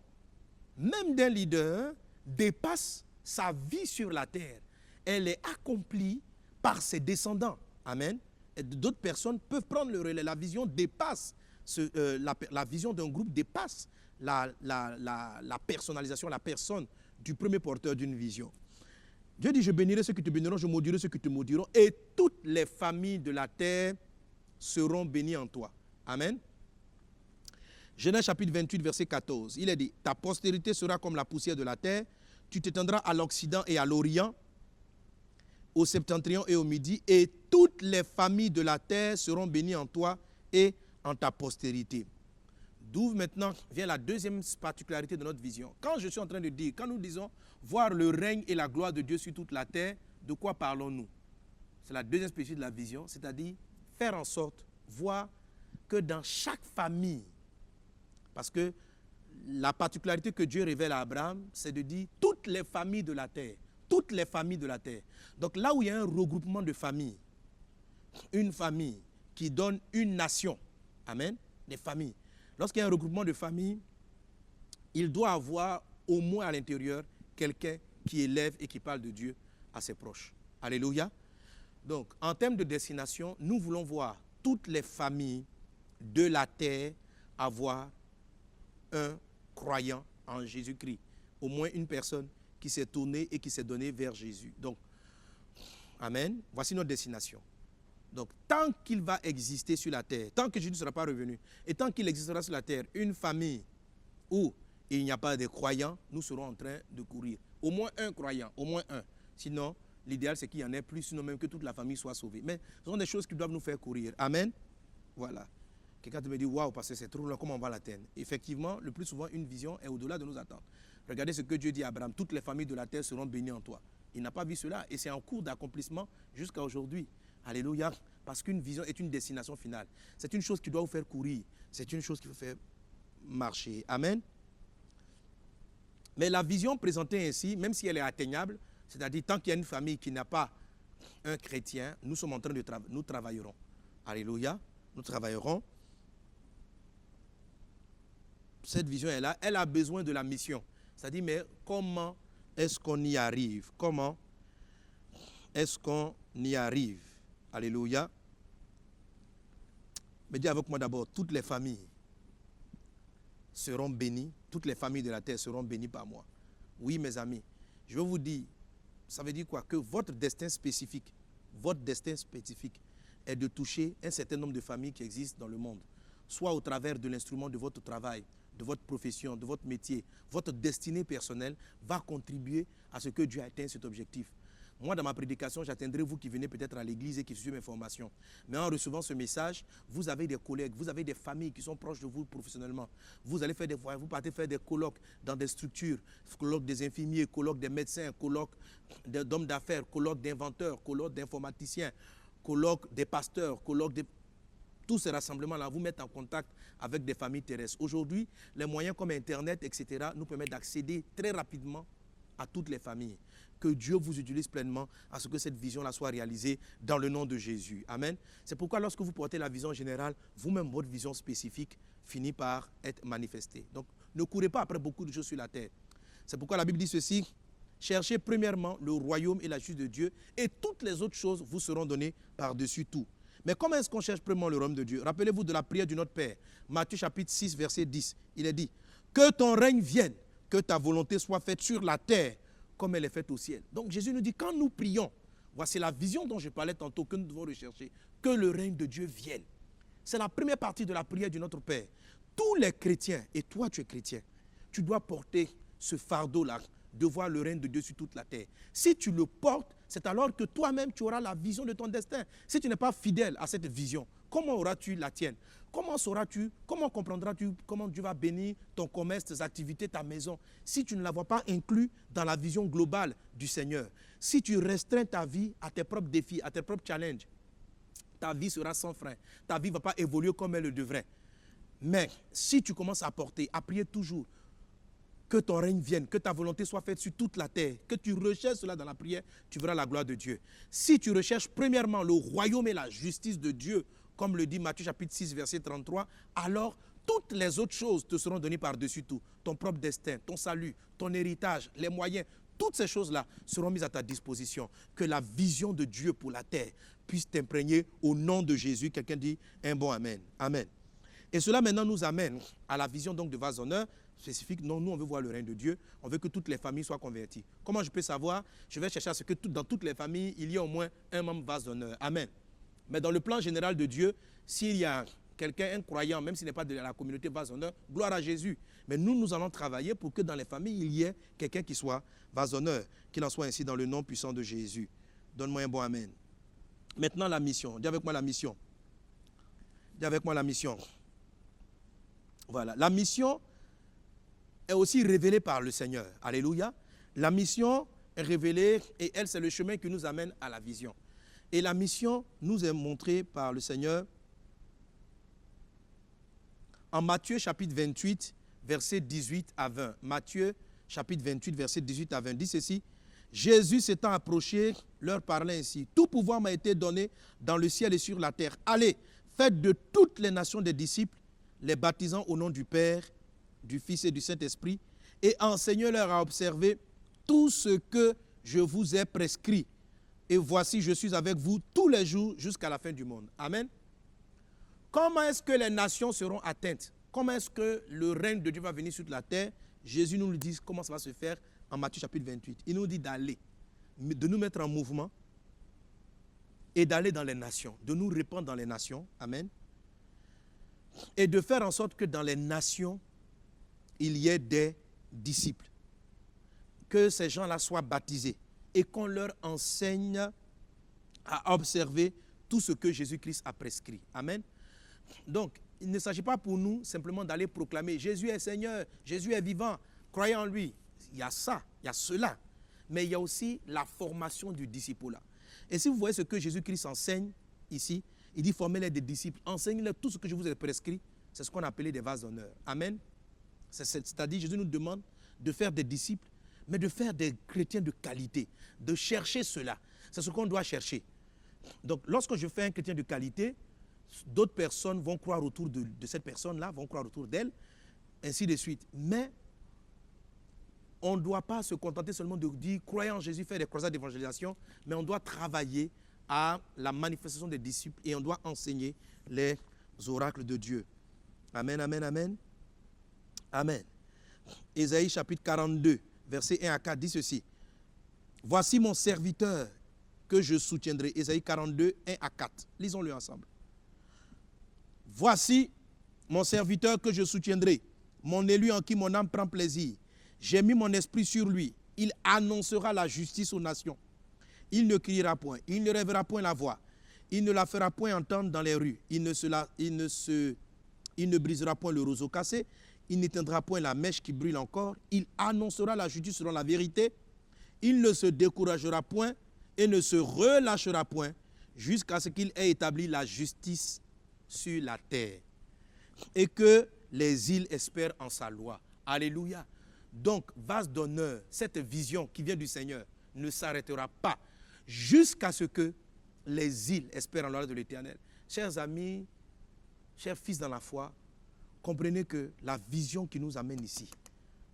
même d'un leader, dépasse sa vie sur la terre. Elle est accomplie par ses descendants. Amen. Et d'autres personnes peuvent prendre le relais. La vision dépasse, la vision d'un groupe dépasse la personnalisation, la personne du premier porteur d'une vision. Dieu dit, je bénirai ceux qui te béniront, je maudirai ceux qui te maudiront, et toutes les familles de la terre seront bénies en toi. Amen. Genèse chapitre 28, verset 14. Il est dit, ta postérité sera comme la poussière de la terre, tu t'étendras à l'Occident et à l'Orient, au septentrion et au midi, et toutes les familles de la terre seront bénies en toi et en ta postérité. D'où maintenant vient la deuxième particularité de notre vision. Quand je suis en train de dire, quand nous disons voir le règne et la gloire de Dieu sur toute la terre, de quoi parlons-nous? C'est la deuxième spécificité de la vision, c'est-à-dire faire en sorte, voir que dans chaque famille, parce que la particularité que Dieu révèle à Abraham, c'est de dire toutes les familles de la terre, toutes les familles de la terre. Donc là où il y a un regroupement de familles, une famille qui donne une nation, amen, des familles. Lorsqu'il y a un regroupement de familles, il doit avoir au moins à l'intérieur quelqu'un qui élève et qui parle de Dieu à ses proches. Alléluia. Donc, en termes de destination, nous voulons voir toutes les familles de la terre avoir un croyant en Jésus-Christ. Au moins une personne qui s'est tournée et qui s'est donnée vers Jésus. Donc, amen. Voici notre destination. Donc, tant qu'il va exister sur la terre, tant que Jésus ne sera pas revenu, et tant qu'il existera sur la terre une famille où il n'y a pas de croyants, nous serons en train de courir. Au moins un croyant, au moins un. Sinon, l'idéal, c'est qu'il y en ait plus, sinon même que toute la famille soit sauvée. Mais ce sont des choses qui doivent nous faire courir. Amen. Voilà. Quelqu'un te me dit, waouh, parce que c'est trop long, comment on va l'atteindre? Effectivement, le plus souvent, une vision est au-delà de nos attentes. Regardez ce que Dieu dit à Abraham, toutes les familles de la terre seront bénies en toi. Il n'a pas vu cela, et c'est en cours d'accomplissement jusqu'à aujourd'hui. Alléluia, parce qu'une vision est une destination finale. C'est une chose qui doit vous faire courir. C'est une chose qui vous fait marcher. Amen. Mais la vision présentée ainsi, même si elle est atteignable, c'est-à-dire tant qu'il y a une famille qui n'a pas un chrétien, nous sommes en train de travailler. Nous travaillerons. Alléluia, nous travaillerons. Cette vision est là, elle a besoin de la mission. C'est-à-dire, mais comment est-ce qu'on y arrive? Comment est-ce qu'on y arrive? Alléluia. Mais dis avec moi d'abord, toutes les familles seront bénies, toutes les familles de la terre seront bénies par moi. Oui, mes amis, je vais vous dire, ça veut dire quoi? Que votre destin spécifique est de toucher un certain nombre de familles qui existent dans le monde, soit au travers de l'instrument de votre travail, de votre profession, de votre métier. Votre destinée personnelle va contribuer à ce que Dieu atteigne cet objectif. Moi, dans ma prédication, j'atteindrai vous qui venez peut-être à l'église et qui suivez mes formations. Mais en recevant ce message, vous avez des collègues, vous avez des familles qui sont proches de vous professionnellement. Vous allez faire des voyages, vous partez faire des colloques dans des structures, colloques des infirmiers, colloques des médecins, colloques d'hommes d'affaires, colloques d'inventeurs, colloques d'informaticiens, colloques des pasteurs, colloques des... tous ces rassemblements-là vous mettent en contact avec des familles terrestres. Aujourd'hui, les moyens comme Internet, etc., nous permettent d'accéder très rapidement à toutes les familles. Que Dieu vous utilise pleinement à ce que cette vision-là soit réalisée dans le nom de Jésus. Amen. C'est pourquoi lorsque vous portez la vision générale, vous-même, votre vision spécifique finit par être manifestée. Donc, ne courez pas après beaucoup de choses sur la terre. C'est pourquoi la Bible dit ceci: cherchez premièrement le royaume et la justice de Dieu, et toutes les autres choses vous seront données par-dessus tout. Mais comment est-ce qu'on cherche premièrement le royaume de Dieu? Rappelez-vous de la prière du Notre Père. Matthieu chapitre 6, verset 10. Il est dit: que ton règne vienne, que ta volonté soit faite sur la terre comme elle est faite au ciel. Donc Jésus nous dit, quand nous prions, voici la vision dont je parlais tantôt que nous devons rechercher, que le règne de Dieu vienne. C'est la première partie de la prière du Notre Père. Tous les chrétiens, et toi tu es chrétien, tu dois porter ce fardeau-là de voir le règne de Dieu sur toute la terre. Si tu le portes, c'est alors que toi-même tu auras la vision de ton destin. Si tu n'es pas fidèle à cette vision, comment auras-tu la tienne? Comment sauras-tu, comment comprendras-tu comment Dieu va bénir ton commerce, tes activités, ta maison, si tu ne la vois pas inclus dans la vision globale du Seigneur? Si tu restreins ta vie à tes propres défis, à tes propres challenges, ta vie sera sans frein. Ta vie ne va pas évoluer comme elle le devrait. Mais si tu commences à porter, à prier toujours, que ton règne vienne, que ta volonté soit faite sur toute la terre, que tu recherches cela dans la prière, tu verras la gloire de Dieu. Si tu recherches premièrement le royaume et la justice de Dieu, comme le dit Matthieu chapitre 6, verset 33, alors toutes les autres choses te seront données par-dessus tout. Ton propre destin, ton salut, ton héritage, les moyens, toutes ces choses-là seront mises à ta disposition. Que la vision de Dieu pour la terre puisse t'imprégner au nom de Jésus. Quelqu'un dit un bon Amen. Amen. Et cela maintenant nous amène à la vision donc de vase d'honneur spécifique. Non, nous on veut voir le règne de Dieu. On veut que toutes les familles soient converties. Comment je peux savoir? Je vais chercher à ce que dans toutes les familles, il y ait au moins un membre vase d'honneur. Amen. Mais dans le plan général de Dieu, s'il y a quelqu'un, un croyant, même s'il n'est pas de la communauté vase d'honneur, gloire à Jésus. Mais nous allons travailler pour que dans les familles, il y ait quelqu'un qui soit vase d'honneur. Qu'il en soit ainsi dans le nom puissant de Jésus. Donne-moi un bon Amen. Maintenant la mission. Dis avec moi la mission. Dis avec moi la mission. Voilà. La mission est aussi révélée par le Seigneur. Alléluia. La mission est révélée et elle, c'est le chemin qui nous amène à la vision. Et la mission nous est montrée par le Seigneur en Matthieu chapitre 28, versets 18 à 20. Matthieu chapitre 28, versets 18 à 20 dit ceci: Jésus s'étant approché, leur parlait ainsi: tout pouvoir m'a été donné dans le ciel et sur la terre. Allez, faites de toutes les nations des disciples, les baptisant au nom du Père, du Fils et du Saint-Esprit, et enseignez-leur à observer tout ce que je vous ai prescrit. Et voici, je suis avec vous tous les jours jusqu'à la fin du monde. Amen. Comment est-ce que les nations seront atteintes? Comment est-ce que le règne de Dieu va venir sur la terre? Jésus nous le dit comment ça va se faire en Matthieu chapitre 28. Il nous dit d'aller, de nous mettre en mouvement et d'aller dans les nations, de nous répandre dans les nations. Amen. Et de faire en sorte que dans les nations, il y ait des disciples. Que ces gens-là soient baptisés et qu'on leur enseigne à observer tout ce que Jésus-Christ a prescrit. Amen. Donc, il ne s'agit pas pour nous simplement d'aller proclamer Jésus est Seigneur, Jésus est vivant, croyez en lui. Il y a ça, il y a cela. Mais il y a aussi la formation du disciple-là. Et si vous voyez ce que Jésus-Christ enseigne ici, il dit formez-les des disciples, enseignez-les tout ce que je vous ai prescrit. C'est ce qu'on appelait des vases d'honneur. Amen. C'est-à-dire, Jésus nous demande de faire des disciples, mais de faire des chrétiens de qualité, de chercher cela. C'est ce qu'on doit chercher. Donc, lorsque je fais un chrétien de qualité, d'autres personnes vont croire autour de cette personne-là, vont croire autour d'elle, ainsi de suite. Mais on ne doit pas se contenter seulement de dire, croyez en Jésus, faire des croisades d'évangélisation, mais on doit travailler à la manifestation des disciples et on doit enseigner les oracles de Dieu. Amen, amen, amen. Amen. Ésaïe chapitre 42, versets 1 à 4 dit ceci: voici mon serviteur que je soutiendrai. Ésaïe 42, 1 à 4. Lisons-le ensemble. Voici mon serviteur que je soutiendrai, mon élu en qui mon âme prend plaisir. J'ai mis mon esprit sur lui. Il annoncera la justice aux nations. Il ne criera point, il ne relèvera point la voix. Il ne la fera point entendre dans les rues. Il ne brisera point le roseau cassé. Il n'éteindra point la mèche qui brûle encore. Il annoncera la justice selon la vérité. Il ne se découragera point et ne se relâchera point jusqu'à ce qu'il ait établi la justice sur la terre et que les îles espèrent en sa loi. Alléluia. Donc, vase d'honneur, cette vision qui vient du Seigneur ne s'arrêtera pas jusqu'à ce que les îles espèrent en la loi de l'Éternel. Chers amis, chers fils dans la foi, comprenez que la vision qui nous amène ici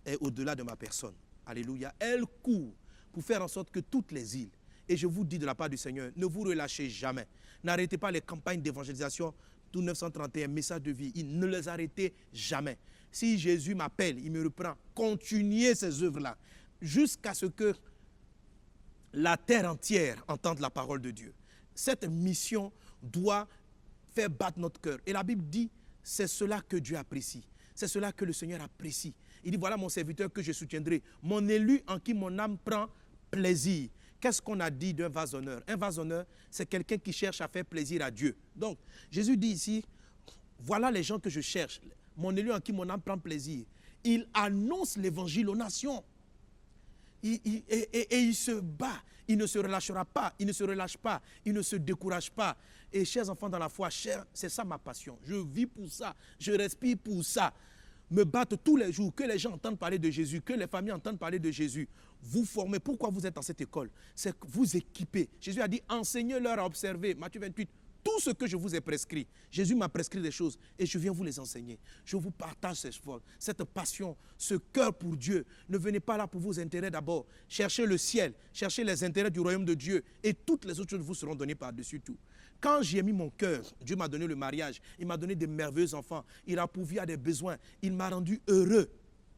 est au-delà de ma personne. Alléluia. Elle court pour faire en sorte que toutes les îles, et je vous dis de la part du Seigneur, ne vous relâchez jamais. N'arrêtez pas les campagnes d'évangélisation, tout 931, message de vie. Ne les arrêtez jamais. Si Jésus m'appelle, il me reprend. Continuez ces œuvres-là jusqu'à ce que la terre entière entende la parole de Dieu. Cette mission doit faire battre notre cœur. Et la Bible dit, c'est cela que Dieu apprécie. C'est cela que le Seigneur apprécie. Il dit, voilà mon serviteur que je soutiendrai. Mon élu en qui mon âme prend plaisir. Qu'est-ce qu'on a dit d'un vase d'honneur? Un vase d'honneur, c'est quelqu'un qui cherche à faire plaisir à Dieu. Donc, Jésus dit ici, voilà les gens que je cherche. Mon élu en qui mon âme prend plaisir. Il annonce l'évangile aux nations. Et il se bat. Il ne se relâchera pas. Il ne se relâche pas. Il ne se décourage pas. Et chers enfants dans la foi, c'est ça ma passion. Je vis pour ça. Je respire pour ça. Me battre tous les jours, que les gens entendent parler de Jésus, que les familles entendent parler de Jésus. Vous formez. Pourquoi vous êtes dans cette école? C'est que vous équipez. Jésus a dit, enseignez-leur à observer. Matthieu 28. Tout ce que je vous ai prescrit, Jésus m'a prescrit des choses et je viens vous les enseigner. Je vous partage cette passion, ce cœur pour Dieu. Ne venez pas là pour vos intérêts d'abord. Cherchez le ciel, cherchez les intérêts du royaume de Dieu et toutes les autres choses vous seront données par-dessus tout. Quand j'ai mis mon cœur, Dieu m'a donné le mariage, il m'a donné des merveilleux enfants, il a pourvu à des besoins, il m'a rendu heureux.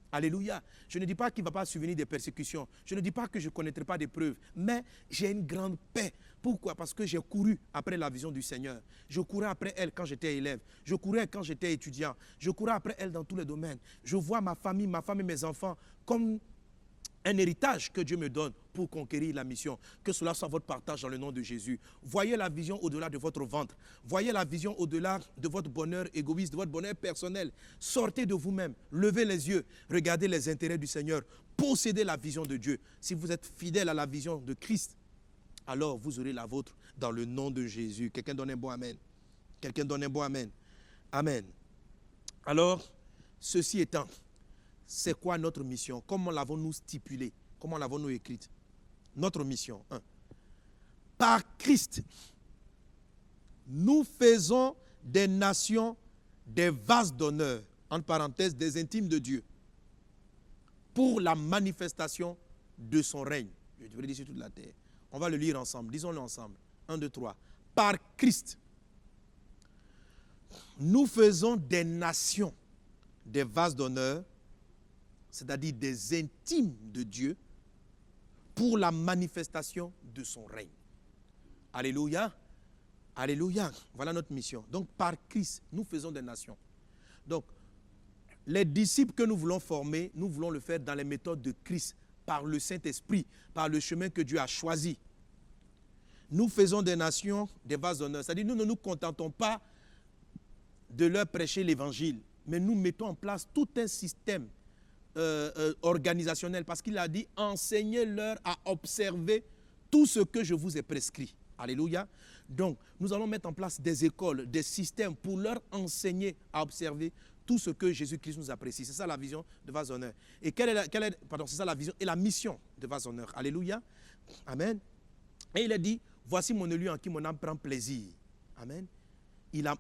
Alléluia. Je ne dis pas qu'il ne va pas subvenir des persécutions. Je ne dis pas que je ne connaîtrai pas d'épreuves. Mais j'ai une grande paix. Pourquoi? Parce que j'ai couru après la vision du Seigneur. Je courais après elle quand j'étais élève. Je courais quand j'étais étudiant. Je courais après elle dans tous les domaines. Je vois ma famille et mes enfants comme un héritage que Dieu me donne pour conquérir la mission. Que cela soit votre partage dans le nom de Jésus. Voyez la vision au-delà de votre ventre. Voyez la vision au-delà de votre bonheur égoïste, de votre bonheur personnel. Sortez de vous-même. Levez les yeux. Regardez les intérêts du Seigneur. Possédez la vision de Dieu. Si vous êtes fidèle à la vision de Christ, alors vous aurez la vôtre dans le nom de Jésus. Quelqu'un donne un bon amen. Quelqu'un donne un bon amen. Amen. Alors, ceci étant, c'est quoi notre mission? Comment l'avons-nous stipulée? Comment l'avons-nous écrite? Notre mission, 1. Par Christ, nous faisons des nations des vases d'honneur, entre parenthèses, des intimes de Dieu, pour la manifestation de son règne. Je devrais dire sur toute la terre. On va le lire ensemble. Disons-le ensemble. 1, 2, 3. Par Christ, nous faisons des nations des vases d'honneur, c'est-à-dire des intimes de Dieu, pour la manifestation de son règne. Alléluia. Alléluia. Voilà notre mission. Donc, par Christ, nous faisons des nations. Donc, les disciples que nous voulons former, nous voulons le faire dans les méthodes de Christ, par le Saint-Esprit, par le chemin que Dieu a choisi. Nous faisons des nations des vases d'honneur. C'est-à-dire, nous ne nous contentons pas de leur prêcher l'évangile, mais nous mettons en place tout un système organisationnel, parce qu'il a dit, enseignez-leur à observer tout ce que je vous ai prescrit. Alléluia. Donc, nous allons mettre en place des écoles, des systèmes pour leur enseigner à observer tout ce que Jésus-Christ nous apprécie. C'est ça la vision de vase d'honneur. Et c'est ça la vision et la mission de vase d'honneur. Alléluia. Amen. Et il a dit, voici mon élu en qui mon âme prend plaisir. Amen.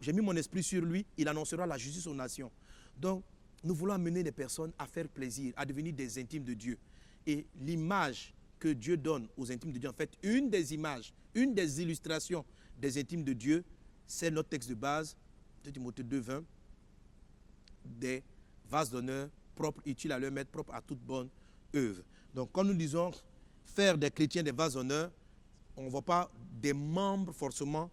J'ai mis mon esprit sur lui, il annoncera la justice aux nations. Donc, nous voulons amener les personnes à faire plaisir, à devenir des intimes de Dieu. Et l'image que Dieu donne aux intimes de Dieu, en fait, une des images, une des illustrations des intimes de Dieu, c'est notre texte de base, de Timothée 2,20, des vases d'honneur propres, utiles à leur maître, propres à toute bonne œuvre. Donc, quand nous disons faire des chrétiens des vases d'honneur, on ne voit pas des membres forcément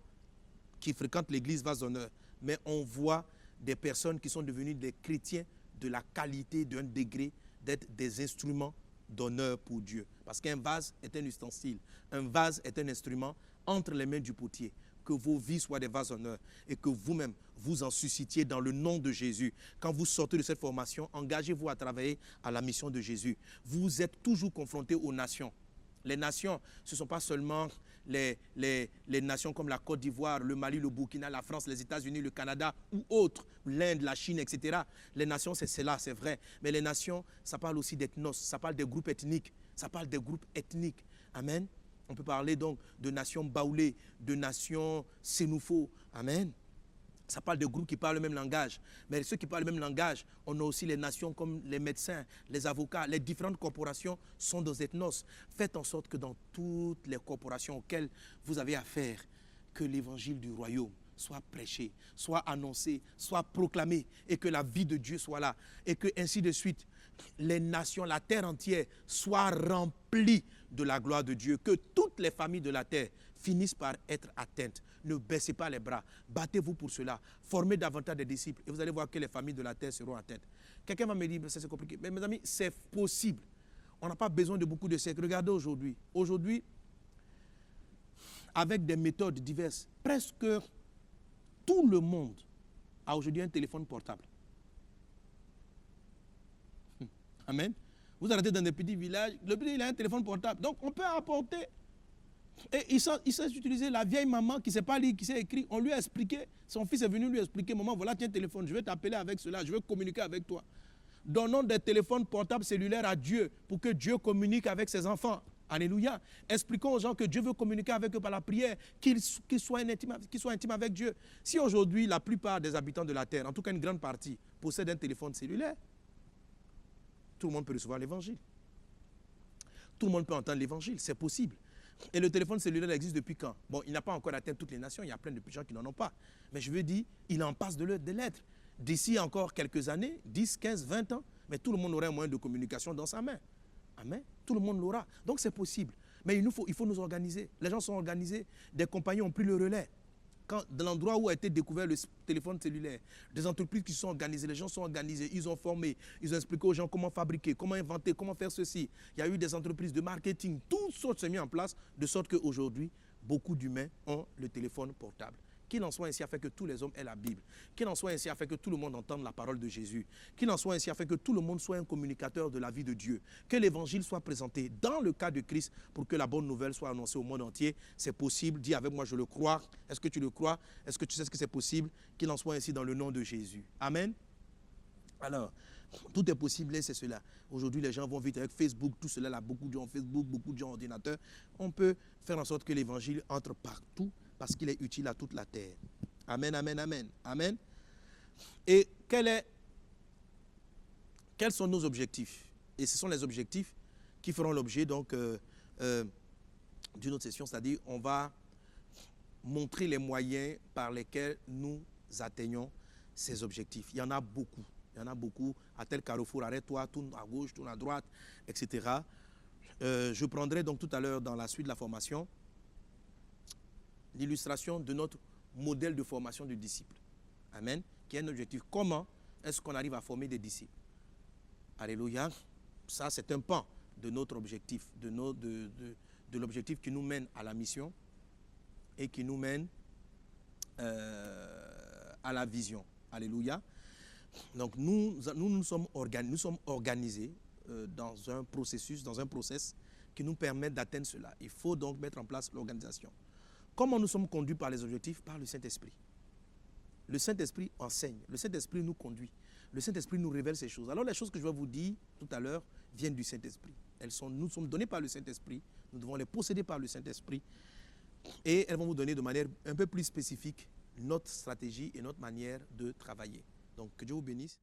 qui fréquentent l'église vases d'honneur, mais on voit des personnes qui sont devenues des chrétiens de la qualité, d'un degré, d'être des instruments d'honneur pour Dieu. Parce qu'un vase est un ustensile, un vase est un instrument entre les mains du potier. Que vos vies soient des vases d'honneur et que vous-même, vous en suscitiez dans le nom de Jésus. Quand vous sortez de cette formation, engagez-vous à travailler à la mission de Jésus. Vous êtes toujours confrontés aux nations. Les nations, ce ne sont pas seulement les nations comme la Côte d'Ivoire, le Mali, le Burkina, la France, les États-Unis, le Canada ou autres, l'Inde, la Chine, etc. Les nations, c'est cela, c'est vrai. Mais les nations, ça parle aussi d'ethnos, ça parle des groupes ethniques. Ça parle des groupes ethniques. Amen. On peut parler donc de nations baoulées, de nations sénoufo. Amen. Ça parle de groupes qui parlent le même langage. Mais ceux qui parlent le même langage, on a aussi les nations comme les médecins, les avocats, les différentes corporations sont des ethnos. Faites en sorte que dans toutes les corporations auxquelles vous avez affaire, que l'évangile du royaume soit prêché, soit annoncé, soit proclamé, et que la vie de Dieu soit là, et que ainsi de suite, les nations, la terre entière, soient remplies de la gloire de Dieu, que toutes les familles de la terre finissent par être atteintes. Ne baissez pas les bras, battez-vous pour cela, formez davantage de disciples, et vous allez voir que les familles de la terre seront atteintes. Quelqu'un va me dire, ça c'est compliqué, mais mes amis, c'est possible. On n'a pas besoin de beaucoup de siècles. Regardez aujourd'hui. Aujourd'hui, avec des méthodes diverses, presque tout le monde a aujourd'hui un téléphone portable. Amen. Vous arrêtez dans des petits villages, le petit il a un téléphone portable. Donc on peut apporter. Et il sait utiliser la vieille maman qui ne sait pas lire, qui sait écrire. On lui a expliqué, son fils est venu lui expliquer, maman, voilà, tiens, téléphone, je vais t'appeler avec cela, je vais communiquer avec toi. Donnons des téléphones portables cellulaires à Dieu pour que Dieu communique avec ses enfants. Alléluia. Expliquons aux gens que Dieu veut communiquer avec eux par la prière, qu'ils soient intimes avec Dieu. Si aujourd'hui, la plupart des habitants de la terre, en tout cas une grande partie, possèdent un téléphone cellulaire, tout le monde peut recevoir l'évangile. Tout le monde peut entendre l'évangile, c'est possible. Et le téléphone cellulaire existe depuis quand? Bon, il n'a pas encore atteint toutes les nations, il y a plein de gens qui n'en ont pas. Mais je veux dire, il en passe de l'être. D'ici encore quelques années, 10, 15, 20 ans, mais tout le monde aura un moyen de communication dans sa main. Amen. Tout le monde l'aura. Donc c'est possible. Mais il faut nous organiser. Les gens sont organisés. Des compagnies ont pris le relais. Dans l'endroit où a été découvert le téléphone cellulaire, des entreprises qui sont organisées, les gens sont organisés, ils ont formé, ils ont expliqué aux gens comment fabriquer, comment inventer, comment faire ceci. Il y a eu des entreprises de marketing, toutes sortes se mis en place, de sorte qu'aujourd'hui, beaucoup d'humains ont le téléphone portable. Qu'il en soit ainsi afin que tous les hommes aient la Bible. Qu'il en soit ainsi afin que tout le monde entende la parole de Jésus. Qu'il en soit ainsi afin que tout le monde soit un communicateur de la vie de Dieu. Que l'évangile soit présenté dans le cas de Christ pour que la bonne nouvelle soit annoncée au monde entier. C'est possible. Dis avec moi, je le crois. Est-ce que tu le crois? Est-ce que tu sais ce que c'est possible? Qu'il en soit ainsi dans le nom de Jésus. Amen. Alors, tout est possible et c'est cela. Aujourd'hui, les gens vont vite avec Facebook, tout cela, là, beaucoup de gens ont Facebook, beaucoup de gens ont ordinateur. On peut faire en sorte que l'évangile entre partout parce qu'il est utile à toute la terre. Amen, amen, amen. Amen. Et quels sont nos objectifs? Et ce sont les objectifs qui feront l'objet donc d'une autre session, c'est-à-dire on va montrer les moyens par lesquels nous atteignons ces objectifs. Il y en a beaucoup. Il y en a beaucoup. À tel carrefour, arrête-toi, tourne à gauche, tourne à droite, etc. Je prendrai donc tout à l'heure dans la suite de la formation l'illustration de notre modèle de formation de disciples. Amen. Qui est un objectif. Comment est-ce qu'on arrive à former des disciples? Alléluia. Ça, c'est un pan de notre objectif, de l'objectif qui nous mène à la mission et qui nous mène à la vision. Alléluia. Donc, nous sommes organisés dans un processus, dans un process qui nous permet d'atteindre cela. Il faut donc mettre en place l'organisation. Comment nous sommes conduits par les objectifs? Par le Saint-Esprit. Le Saint-Esprit enseigne. Le Saint-Esprit nous conduit. Le Saint-Esprit nous révèle ces choses. Alors les choses que je vais vous dire tout à l'heure viennent du Saint-Esprit. Nous sommes données par le Saint-Esprit. Nous devons les posséder par le Saint-Esprit. Et elles vont vous donner de manière un peu plus spécifique notre stratégie et notre manière de travailler. Donc que Dieu vous bénisse.